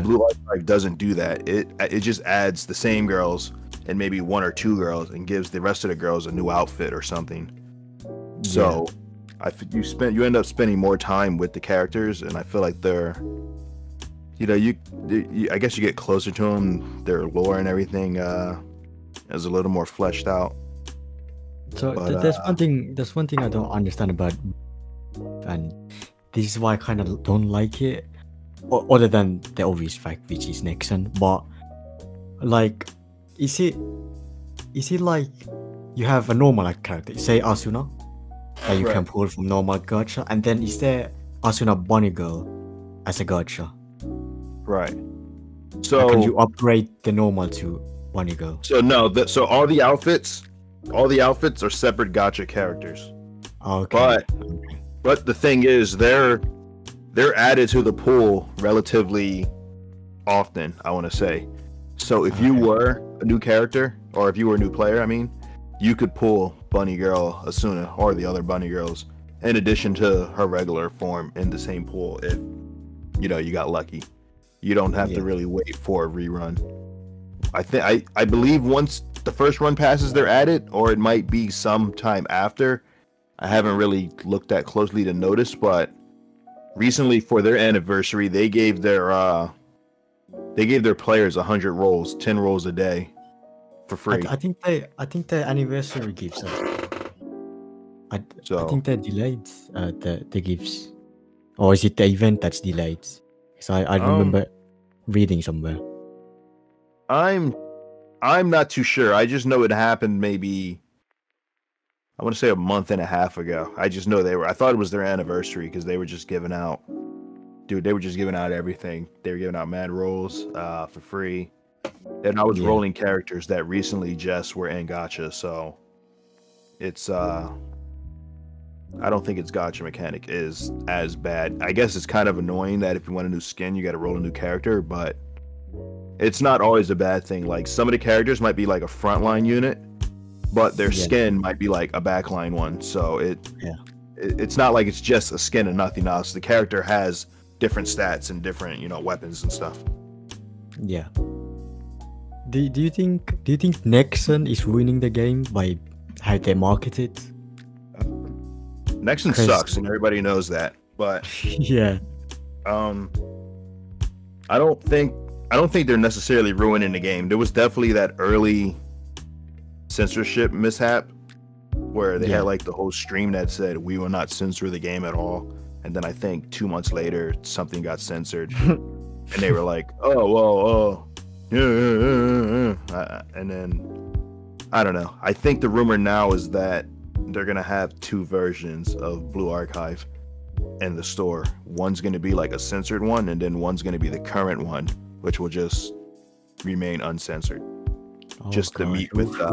Speaker 3: Blue Archive doesn't do that. It just adds the same girls and maybe 1 or 2 girls and gives the rest of the girls a new outfit or something. So, you end up spending more time with the characters, and I feel like they're, I guess you get closer to them. Their lore and everything is a little more fleshed out.
Speaker 2: So there's one thing I don't understand about, and this is why I kind of don't like it, other than the obvious fact, which is Nexon. But like, is it like you have a normal character, say Asuna, that you can pull from normal gacha, and then is there Asuna Bunny Girl as a gacha?
Speaker 3: Right. So
Speaker 2: can you upgrade the normal to Bunny Girl?
Speaker 3: So no, so all the outfits are separate gacha characters.
Speaker 2: Okay.
Speaker 3: But the thing is, they're added to the pool relatively often, I want to say. So if you were a new character, or if you were a new player, you could pull Bunny Girl Asuna or the other Bunny Girls in addition to her regular form in the same pool if you got lucky. You don't have to really wait for a rerun. I believe once the first run passes, they're added, or it might be some time after. I haven't really looked that closely to notice, but recently for their anniversary, they gave their players 100 rolls, 10 rolls a day for free.
Speaker 2: I think the anniversary gives us. I think they delayed the gifts, or is it the event that's delayed? Because I
Speaker 3: Um,
Speaker 2: remember reading somewhere.
Speaker 3: I'm not too sure. I just know it happened maybe I want to say a month and a half ago. I just know I thought it was their anniversary because they were just giving out they were just giving out everything. They were giving out mad rolls for free. And I was
Speaker 2: Yeah.
Speaker 3: rolling characters that recently just were in gacha, so it's I don't think its gacha mechanic is as bad. I guess it's kind of annoying that if you want a new skin, you got to roll a new character, but it's not always a bad thing. Like some of the characters might be like a frontline unit, but their
Speaker 2: Yeah.
Speaker 3: skin might be like a backline one. So
Speaker 2: Yeah.
Speaker 3: it's not like it's just a skin and nothing else. The character has different stats and different, weapons and stuff.
Speaker 2: Yeah. Do you think Nexon is ruining the game by how they market it?
Speaker 3: Nexon
Speaker 2: 'Cause-
Speaker 3: sucks and everybody knows that. But
Speaker 2: Yeah.
Speaker 3: I don't think they're necessarily ruining the game. There was definitely that early censorship mishap where they
Speaker 2: Yeah.
Speaker 3: had like the whole stream that said we will not censor the game at all, and then I think 2 months later something got censored, and they were like, and then I don't know. I think the rumor now is that they're gonna have 2 versions of Blue Archive in the store. One's gonna be like a censored one, and then one's gonna be the current one, which will just remain uncensored, just to
Speaker 2: God.
Speaker 3: meet with just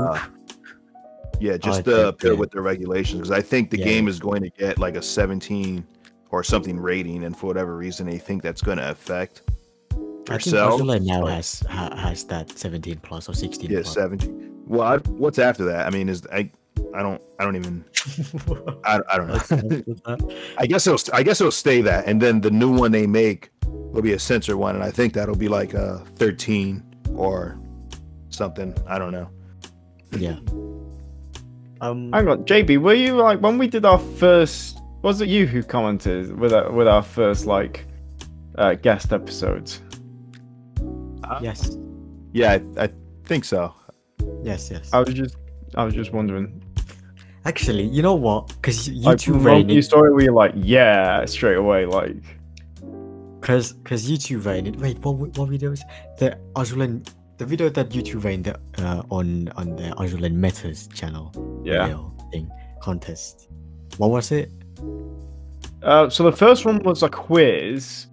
Speaker 2: I
Speaker 3: to
Speaker 2: think,
Speaker 3: appeal
Speaker 2: yeah.
Speaker 3: with the regulations. Because I think the
Speaker 2: Yeah.
Speaker 3: game is going to get like a 17 or something rating, and for whatever reason they think that's going to affect
Speaker 2: I think
Speaker 3: yourself.
Speaker 2: Azula now has that 17 plus or 16
Speaker 3: Yeah,
Speaker 2: plus.
Speaker 3: 17. Well, what's after that? I mean, I don't even I don't know. I guess it'll stay that, and then the new one they make will be a censored one, and I think that'll be like a 13 or something. I don't know.
Speaker 2: Yeah.
Speaker 1: Hang on, JB, were you like when we did our first? Was it you who commented with our first guest episodes?
Speaker 2: Yes.
Speaker 3: Yeah, I think so.
Speaker 2: Yes. Yes.
Speaker 1: I was just wondering.
Speaker 2: Actually, you know what? Because you
Speaker 1: Like,
Speaker 2: two
Speaker 1: from
Speaker 2: rain
Speaker 1: your
Speaker 2: it.
Speaker 1: story, were you like, yeah, straight away, like,
Speaker 2: Because you two rain it. Wait, what video is the Azulan? The video that you two rained on the Azulan Metas channel.
Speaker 1: yeah.
Speaker 2: Video thing contest. What was it?
Speaker 1: So the first one was a quiz,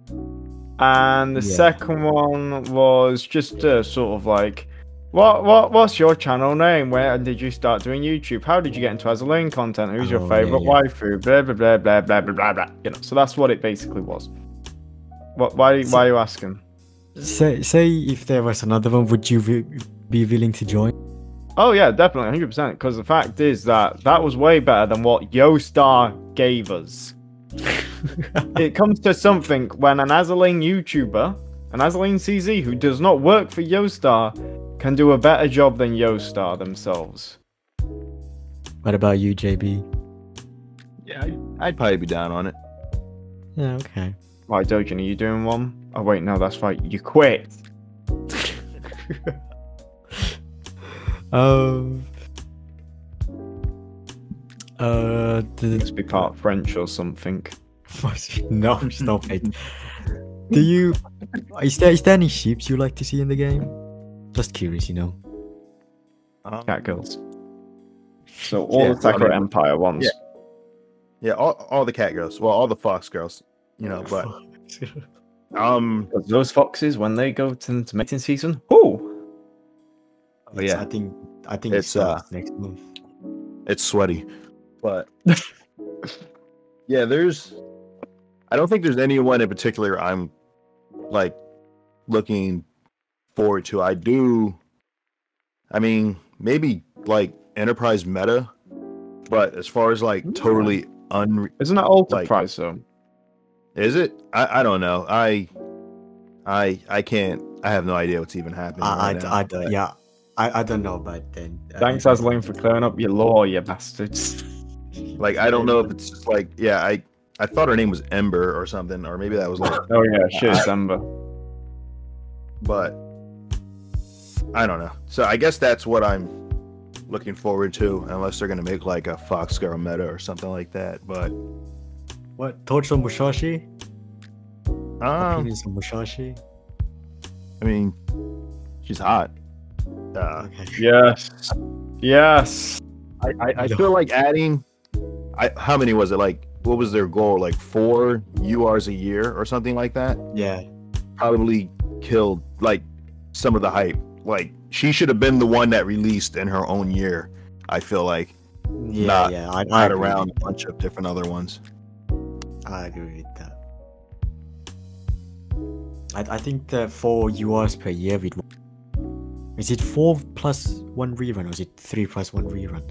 Speaker 1: and the
Speaker 2: Yeah.
Speaker 1: second one was just sort of like, what's your channel name? Where did you start doing YouTube? How did you get into Azalane content? Who's your
Speaker 2: Oh,
Speaker 1: favorite
Speaker 2: yeah.
Speaker 1: waifu? Blah blah blah blah blah blah blah blah. So that's what it basically was. Why are you asking?
Speaker 2: Say if there was another one, would you be willing to join?
Speaker 1: Oh yeah, definitely, 100%. Because the fact is that was way better than what YoStar gave us. It comes to something when an Azalane YouTuber, an Azalane CZ who does not work for YoStar, can do a better job than YoStar themselves.
Speaker 2: What about you, JB?
Speaker 3: Yeah, I'd probably be down on it.
Speaker 2: Yeah, okay.
Speaker 1: Right, Dojin, are you doing one? Oh wait, no, that's right. You quit. Must be part French or something.
Speaker 2: No, stop it. Do you? Is there any ships you like to see in the game? Just curious,
Speaker 1: Cat girls. So all
Speaker 3: Yeah,
Speaker 1: the Sakura
Speaker 3: I mean,
Speaker 1: Empire ones.
Speaker 3: yeah. Yeah, all the cat girls. Well, all the fox girls. But
Speaker 1: 'Cause those foxes, when they go to mating season, oh
Speaker 2: I think it
Speaker 3: It's,
Speaker 2: starts next month.
Speaker 3: it's sweaty. But yeah, I don't think there's anyone in particular I'm like looking forward to. I mean, maybe like Enterprise Meta, but as far as like totally
Speaker 1: isn't that Ultra
Speaker 3: like-
Speaker 1: Prize though?
Speaker 3: is it? I don't know. I can't. I have no idea what's even happening. right now, but-
Speaker 2: I don't know, but then.
Speaker 1: Thanks, Azalane, for clearing up your lore, you bastards.
Speaker 3: Like I don't know if it's just like I thought her name was Ember or something, or maybe that was like,
Speaker 1: Oh yeah, shit, December.
Speaker 3: but I don't know. So I guess that's what I'm looking forward to, unless they're gonna make like a Fox Girl meta or something like that. But
Speaker 2: What? Thoughts on Musashi? Opinions on Musashi?
Speaker 3: I mean, she's hot.
Speaker 2: Okay.
Speaker 1: Yes. Yes.
Speaker 3: I feel like adding. How many was it? Like, what was their goal? Like 4 URs a year or something like that?
Speaker 2: Yeah.
Speaker 3: Probably killed like some of the hype. Like, she should have been the one that released in her own year. I feel like
Speaker 2: Yeah,
Speaker 3: Not-
Speaker 2: yeah. I
Speaker 3: not
Speaker 2: agree
Speaker 3: around
Speaker 2: with
Speaker 3: a bunch of different other ones.
Speaker 2: that. I agree with that. I think the 4 URs per year with. Is it 4 plus 1 rerun or is it 3 plus 1 rerun?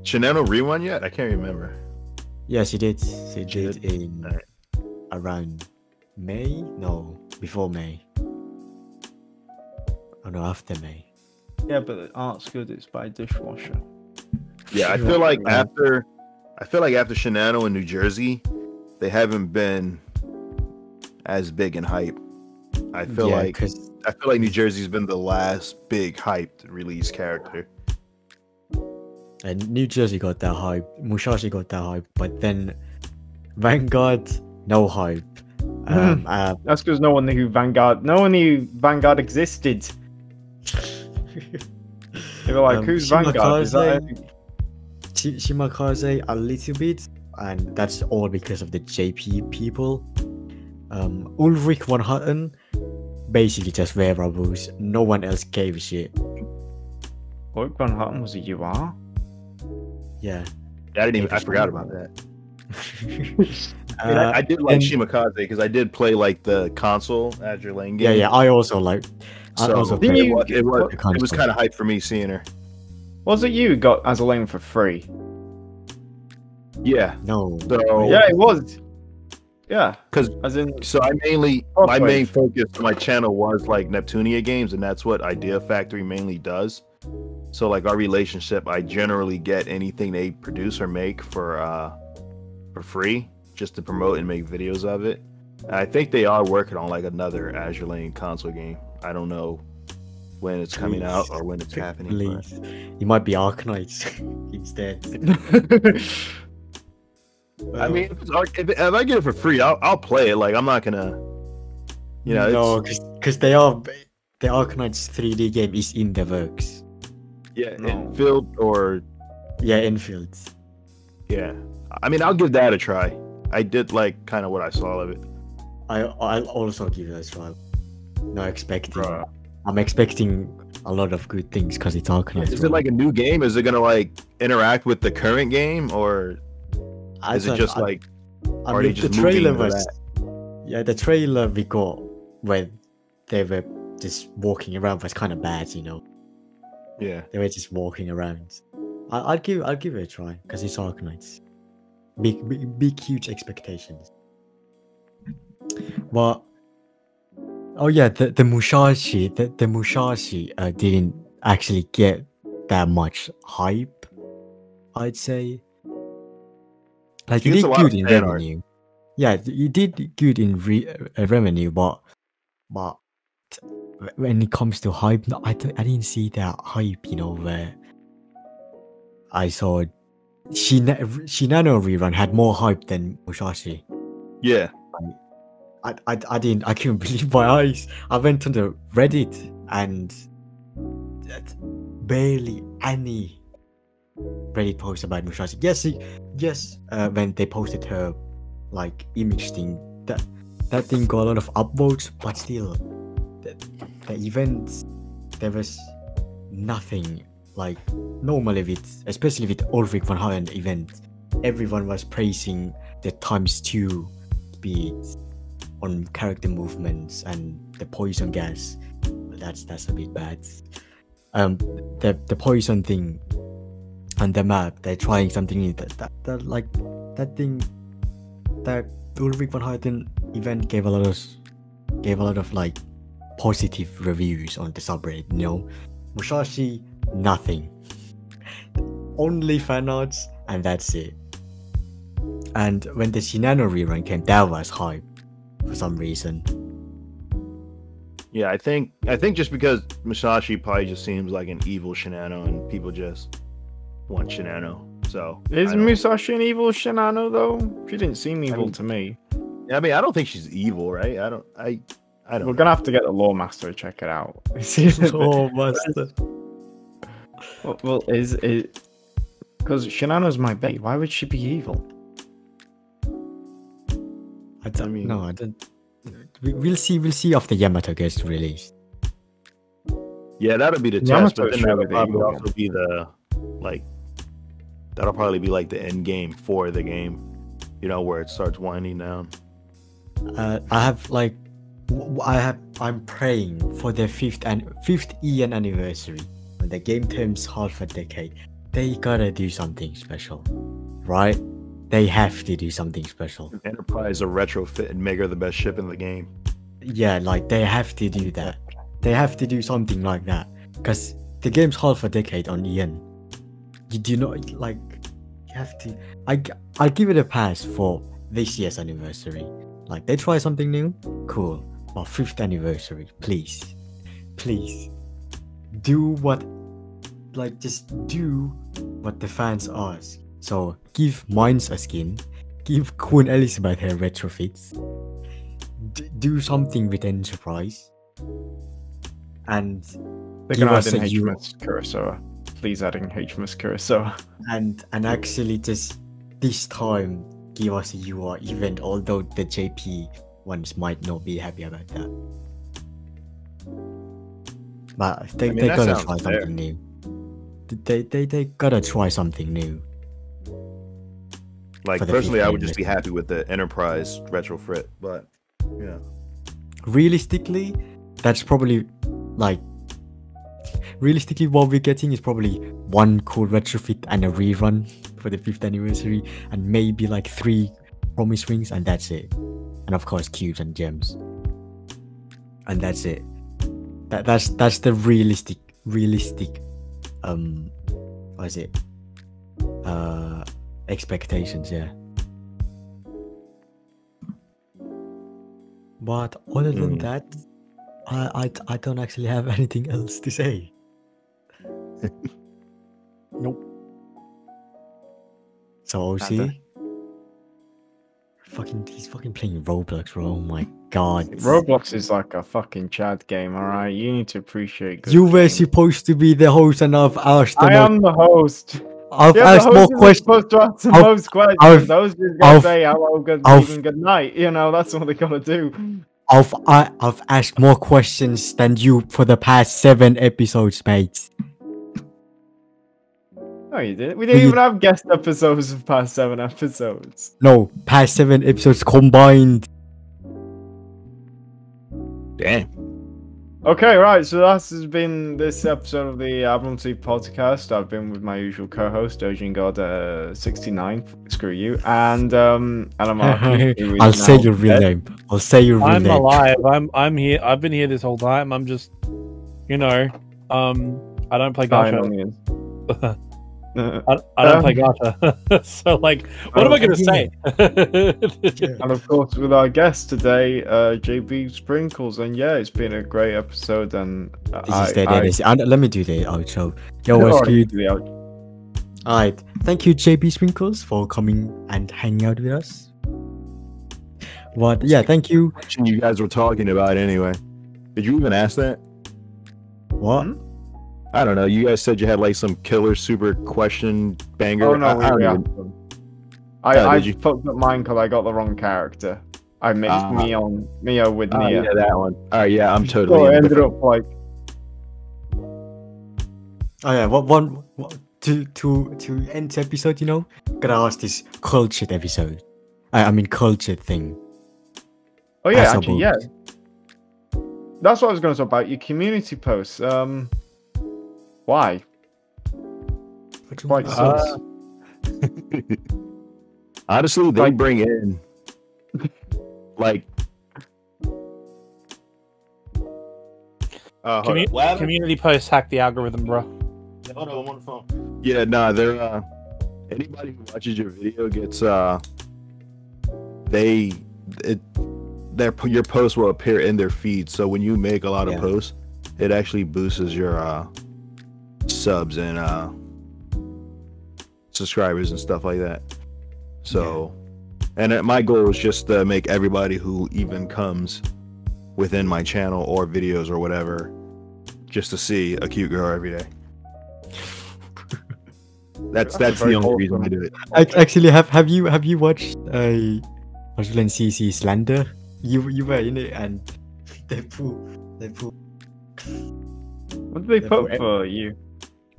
Speaker 3: Shinano rerun yet? I can't remember.
Speaker 2: Yes, she did. She
Speaker 3: She
Speaker 2: did
Speaker 3: did?
Speaker 2: in
Speaker 3: Alright.
Speaker 2: around May? No, before May. Oh no, after May.
Speaker 1: Yeah, but the art's good. It's by Dishwasher.
Speaker 3: Yeah, I feel like after Shinano in New Jersey, they haven't been as big in hype. I feel like
Speaker 2: 'cause
Speaker 3: New Jersey's been the last big hyped release character.
Speaker 2: and New Jersey got that hype, Musashi got that hype, but then Vanguard, no hype.
Speaker 1: That's because no one knew Vanguard existed. They were like, "Who's Vanguard?" Is that
Speaker 2: Shimakaze a little bit, and that's all because of the JP people. Ulrich von Hutten, basically just wearables. No one else gave a shit.
Speaker 1: Ulrich von Hutten was a UR?
Speaker 2: Yeah.
Speaker 3: I forgot about that.
Speaker 2: Uh,
Speaker 3: I did like
Speaker 2: and-
Speaker 3: Shimakaze because I did play like the console Azure Lane game.
Speaker 2: Yeah, I also like. I
Speaker 3: So
Speaker 2: also
Speaker 1: Didn't
Speaker 2: played
Speaker 1: you-
Speaker 3: it was
Speaker 2: the console.
Speaker 3: kind of hype for me seeing her.
Speaker 1: Was it you who got as a lane for free?
Speaker 3: Yeah.
Speaker 2: No.
Speaker 3: So
Speaker 1: Yeah, it was. Yeah,
Speaker 3: 'Cause-
Speaker 1: as in,
Speaker 3: So my
Speaker 1: Crosswave.
Speaker 3: main focus on my channel was like Neptunia games, and that's what Idea Factory mainly does. So like our relationship, I generally get anything they produce or make for free, just to promote and make videos of it. And I think they are working on like another Azure Lane console game. I don't know when it's coming out or when it's happening. but-
Speaker 2: Please. It might be Arknights instead.
Speaker 3: I mean, if I get it for free, I'll play it. Like I'm not gonna, you know.
Speaker 2: no,
Speaker 3: it's,
Speaker 2: because the Arknights 3D game is in the works.
Speaker 3: yeah,
Speaker 1: No.
Speaker 3: Infield or
Speaker 2: Yeah, Enfield.
Speaker 3: yeah. I mean, I'll give that a try. I did like kind of what I saw of it.
Speaker 2: I'll also give it a try. No expecting.
Speaker 1: Bruh.
Speaker 2: I'm expecting a lot of good things because it's Arknights.
Speaker 3: Is it like a new game? Is it gonna like interact with the current game, or is it just like are they just
Speaker 2: the trailer
Speaker 3: moving into
Speaker 2: was. Yeah, the trailer we got where they were just walking around was kind of bad, you know.
Speaker 3: yeah?
Speaker 2: They were just walking around. I'll give it a try because it's Arknights. Big, huge expectations. But oh yeah, the Musashi, the Musashi didn't actually get that much hype. I'd say. Like
Speaker 3: She
Speaker 2: it
Speaker 3: gets
Speaker 2: did
Speaker 3: a lot
Speaker 2: good
Speaker 3: of
Speaker 2: in
Speaker 3: fan art.
Speaker 2: revenue. Yeah, it did good in revenue, but when it comes to hype, no, I didn't see that hype. You know, where I saw Shinano rerun had more hype than Musashi.
Speaker 3: Yeah,
Speaker 2: I couldn't believe my eyes. I went on the Reddit and barely any Reddit post about Musashi. Yes, when they posted her like image thing, that thing got a lot of upvotes, but still, the event there was nothing. Like normally especially with Ulrich von Hutten event, everyone was praising the ×2 speed on character movements and the poison gas. That's a bit bad. The poison thing on the map, they're trying something new. That thing, that Ulrich von Hutten event gave a lot of like positive reviews on the subreddit. You know, Musashi, nothing. Only fan arts, and that's it. And when the Shinano rerun came, that was hype for some reason.
Speaker 3: yeah. I think just because Musashi probably just seems like an evil Shinano, and people just want Shinano. So
Speaker 1: Is
Speaker 3: I don't-
Speaker 1: Musashi an evil Shinano though? She didn't seem evil
Speaker 3: mean-
Speaker 1: to me.
Speaker 3: I mean, I don't think she's evil, right? I don't.
Speaker 1: We're
Speaker 3: know.
Speaker 1: gonna have to get the lore master to check it out.
Speaker 2: Oh, master.
Speaker 1: Well, is it because Shinano's my bae? Why would she be evil?
Speaker 2: I don't.
Speaker 3: I mean-
Speaker 2: No, I don't. We'll see. We'll see after Yamato gets released.
Speaker 3: Yeah, that'll be the test,
Speaker 1: Yamato's
Speaker 3: but then
Speaker 1: surely
Speaker 3: that'll
Speaker 1: the
Speaker 3: probably
Speaker 1: evil
Speaker 3: also be the like. That'll probably be like the end game for the game, you know, where it starts winding down.
Speaker 2: I'm praying for their fifth Ian anniversary. When the game turns half a decade, they gotta do something special, right? They have to do something special.
Speaker 3: Enterprise will retrofit and make her the best ship in the game.
Speaker 2: Yeah, like they have to do that. They have to do something like that, because the game's half a decade on Ian. You do not like. You have to. I'll give it a pass for this year's anniversary. Like they try something new, cool. But 5th anniversary, please, do what, like just do what the fans ask. So give Mines a skin, give Queen Elizabeth her retrofits, do something with Enterprise, and
Speaker 1: They're
Speaker 2: give
Speaker 1: gonna
Speaker 2: us
Speaker 1: add in
Speaker 2: a
Speaker 1: HMS Kurosawa. Please add in HMS Kurosawa.
Speaker 2: and actually just this time give us a UR event, although the JP ones might not be happy about that. But they
Speaker 3: that
Speaker 2: gotta
Speaker 3: sounds
Speaker 2: try
Speaker 3: fair.
Speaker 2: something new. They gotta try something new.
Speaker 3: Like
Speaker 2: For the
Speaker 3: personally, I
Speaker 2: 15
Speaker 3: would just be happy with the Enterprise retrofit, but yeah.
Speaker 2: Realistically, that's probably like what we're getting is probably one cool retrofit and a rerun for the 5th anniversary, and maybe like 3 promise rings, and that's it. And of course cubes and gems, and that's it. That's the realistic what is it, expectations, yeah. But other than that, I don't actually have anything else to say. Nope. So OC, he's fucking playing Roblox, bro. Oh my god.
Speaker 1: Roblox is like a fucking Chad game, alright? You need to appreciate good
Speaker 2: You were
Speaker 1: games.
Speaker 2: supposed to be the host, and I've asked
Speaker 1: I am the host.
Speaker 2: I've
Speaker 1: Yeah, the
Speaker 2: asked more
Speaker 1: host is
Speaker 2: questions.
Speaker 1: supposed to answer
Speaker 2: I've-
Speaker 1: most questions.
Speaker 2: I've-
Speaker 1: The host is gonna
Speaker 2: I've-
Speaker 1: say hello, good
Speaker 2: I've-
Speaker 1: evening, good night. You know, that's what they gotta do.
Speaker 2: I've asked more questions than you for the past 7 episodes, mate.
Speaker 1: No, you didn't. We didn't even have guest episodes of past 7 episodes.
Speaker 2: No, past 7 episodes combined.
Speaker 3: Damn.
Speaker 1: Okay, right. So that has been this episode of the Admiralty podcast. I've been with my usual co-host, Dojin God 69. Screw you. And Anamaki, who is
Speaker 2: I'll say
Speaker 1: now
Speaker 2: your real
Speaker 1: dead.
Speaker 2: name. I'll say your real
Speaker 4: I'm
Speaker 2: name.
Speaker 4: alive. I'm here. I've been here this whole time. I'm just, I don't play
Speaker 1: Dying
Speaker 4: gacha.
Speaker 1: on the end.
Speaker 4: I don't play gacha. So like, what am I gonna say?
Speaker 1: And of course, with our guest today, JB Sprinkles. And yeah, it's been a great episode. And
Speaker 2: Let me do the outro. Yo,
Speaker 1: I
Speaker 2: what's
Speaker 1: already
Speaker 2: good?
Speaker 1: did the outro.
Speaker 2: Alright, thank you JB Sprinkles for coming and hanging out with us. What? Yeah, thank you.
Speaker 3: Question you guys were talking about anyway. Did you even ask that?
Speaker 2: What?
Speaker 3: I don't know. You guys said you had like some killer super question banger.
Speaker 1: Oh no,
Speaker 3: I don't
Speaker 1: we
Speaker 3: even-
Speaker 1: have them.
Speaker 3: Oh,
Speaker 1: I
Speaker 3: did you?
Speaker 1: fucked up mine because I got the wrong character. I mixed Mio with
Speaker 3: Oh,
Speaker 1: Nia.
Speaker 3: yeah, that one. All right, yeah, I'm
Speaker 1: So
Speaker 3: totally.
Speaker 1: it ended
Speaker 3: indifferent.
Speaker 1: up like
Speaker 2: Oh yeah, to end the episode, you know, gotta ask this cultured episode. I mean cultured thing.
Speaker 1: oh yeah,
Speaker 2: As a
Speaker 1: actually yeah.
Speaker 2: book.
Speaker 1: That's what I was going to talk about. Your community posts. Why? Quite sus.
Speaker 3: Honestly, they
Speaker 1: Like-
Speaker 3: bring in like. hold on.
Speaker 4: Community posts hack the algorithm, bro.
Speaker 3: Hold on, I'm on the phone. Yeah, nah, they're anybody who watches your video gets your post will appear in their feed. So when you make a lot of
Speaker 2: Yeah.
Speaker 3: posts, it actually boosts your subs and subscribers and stuff like that. So And my goal is just to make everybody who even comes within my channel or videos or whatever, just to see a cute girl every day. That's the only reason I do it.
Speaker 2: Actually, have you watched Australian CC Slender? You were in it, and they pull.
Speaker 1: What do they put for you?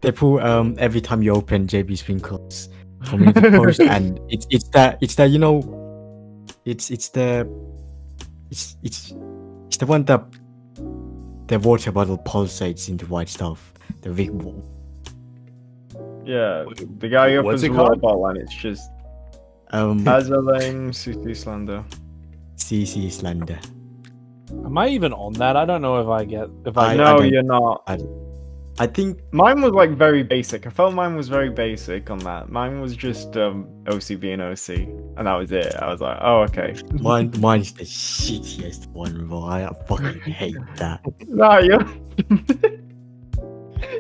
Speaker 2: They pull every time you open JB Sprinkles community post, and it's the one that the water bottle pulsates into white stuff. The big ball.
Speaker 1: Yeah, the guy who opens
Speaker 3: What's it
Speaker 1: the water
Speaker 3: called?
Speaker 1: bottle and it's just Azalane CC Slander.
Speaker 2: CC Slender.
Speaker 4: Am I even on that? I don't know if I
Speaker 1: No, you're not.
Speaker 2: I think
Speaker 1: Mine was like very basic. I felt mine was very basic on that. Mine was just OC being OC, and that was it. I was like, oh, okay.
Speaker 2: mine's the shittiest one, bro. I fucking hate that.
Speaker 1: Nah, you're.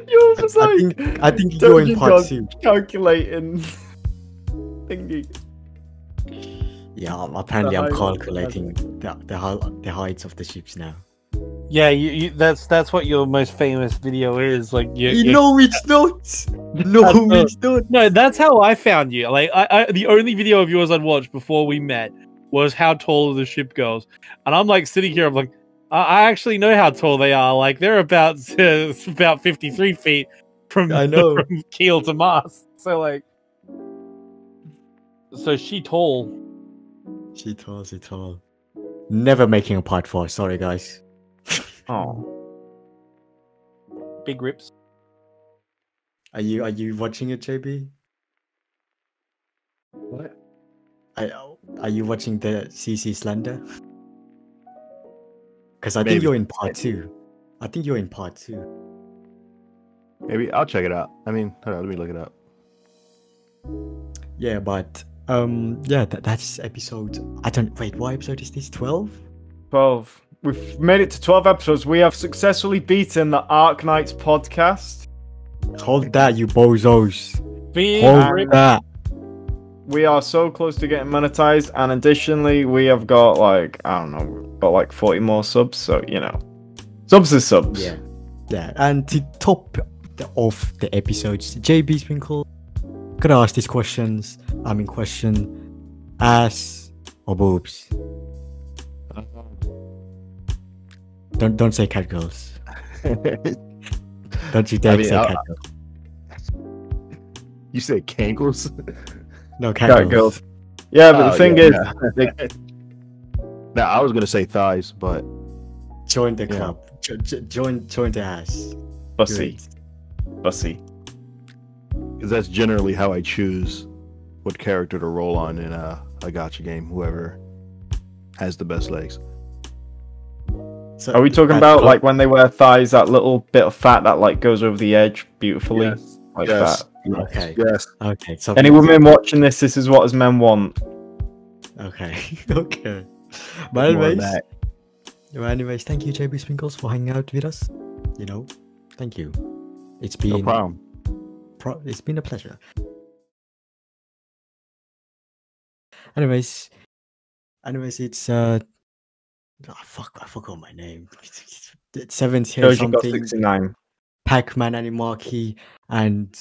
Speaker 1: You're just like.
Speaker 2: I think you're in part 2.
Speaker 1: Calculating. Thingy.
Speaker 2: Yeah, apparently
Speaker 1: The
Speaker 2: I'm
Speaker 1: height.
Speaker 2: calculating the heights of the ships now.
Speaker 4: Yeah, you that's what your most famous video is. Like
Speaker 2: No, it's not. No, it's not.
Speaker 4: No, that's how I found you. Like I the only video of yours I'd watched before we met was how tall are the ship girls, and I'm like sitting here. I'm like, I actually know how tall they are. Like they're about 53 feet from
Speaker 2: I know.
Speaker 4: from keel to mast. So like, so she tall.
Speaker 2: She tall. Never making a part 4. Sorry, guys.
Speaker 1: Oh.
Speaker 4: Big rips.
Speaker 2: Are you watching it, JB?
Speaker 3: What?
Speaker 2: Are you watching the CC Slender? Because I think
Speaker 3: Maybe.
Speaker 2: you're in part 2.
Speaker 3: Maybe I'll check it out. I mean, hold on, let me look it up.
Speaker 2: Yeah, but that's episode. I don't wait. What episode is this? 12.
Speaker 1: 12. We've made it to 12 episodes. We have successfully beaten the Ark Knights podcast.
Speaker 2: Hold that, you bozos.
Speaker 4: Big
Speaker 2: Hold
Speaker 4: rip.
Speaker 2: that.
Speaker 1: We are so close to getting monetized, and additionally, we have got like, I don't know, like 40 more subs. So, subs is subs.
Speaker 2: Yeah. And to top off the episodes, JB Sprinkle could ask these questions. Ass or boobs? Don't say cat girls. Don't you dare say cat girls.
Speaker 3: You said cankles?
Speaker 2: No,
Speaker 1: Cat
Speaker 2: cat girls.
Speaker 1: girls. Yeah, but
Speaker 3: Oh,
Speaker 1: the thing
Speaker 3: yeah,
Speaker 1: is,
Speaker 3: Now I was gonna say thighs, but
Speaker 2: Join the
Speaker 3: Yeah.
Speaker 2: club. Join the ass.
Speaker 1: bussy. Bussy.
Speaker 3: because that's generally how I choose what character to roll on in a gacha game. Whoever has the best legs.
Speaker 2: So
Speaker 1: Are we talking
Speaker 2: that's
Speaker 1: about
Speaker 2: what-
Speaker 1: like when they wear thighs, that little bit of fat that like goes over the edge beautifully? Like
Speaker 3: Yes.
Speaker 1: that.
Speaker 2: Okay.
Speaker 3: Yes.
Speaker 2: Okay. So
Speaker 1: Any women watching this is what as men want.
Speaker 2: Okay. Okay. But
Speaker 3: More of
Speaker 2: anyways,
Speaker 3: that.
Speaker 2: thank you, JB Sprinkles, for hanging out with us. Thank you. It's
Speaker 3: No
Speaker 2: been
Speaker 3: problem.
Speaker 2: it's been a pleasure. Anyways, it's fuck, I forgot my name. It's 70 or
Speaker 1: Shows you got
Speaker 2: something.
Speaker 1: 69.
Speaker 2: Pac-Man Animaki and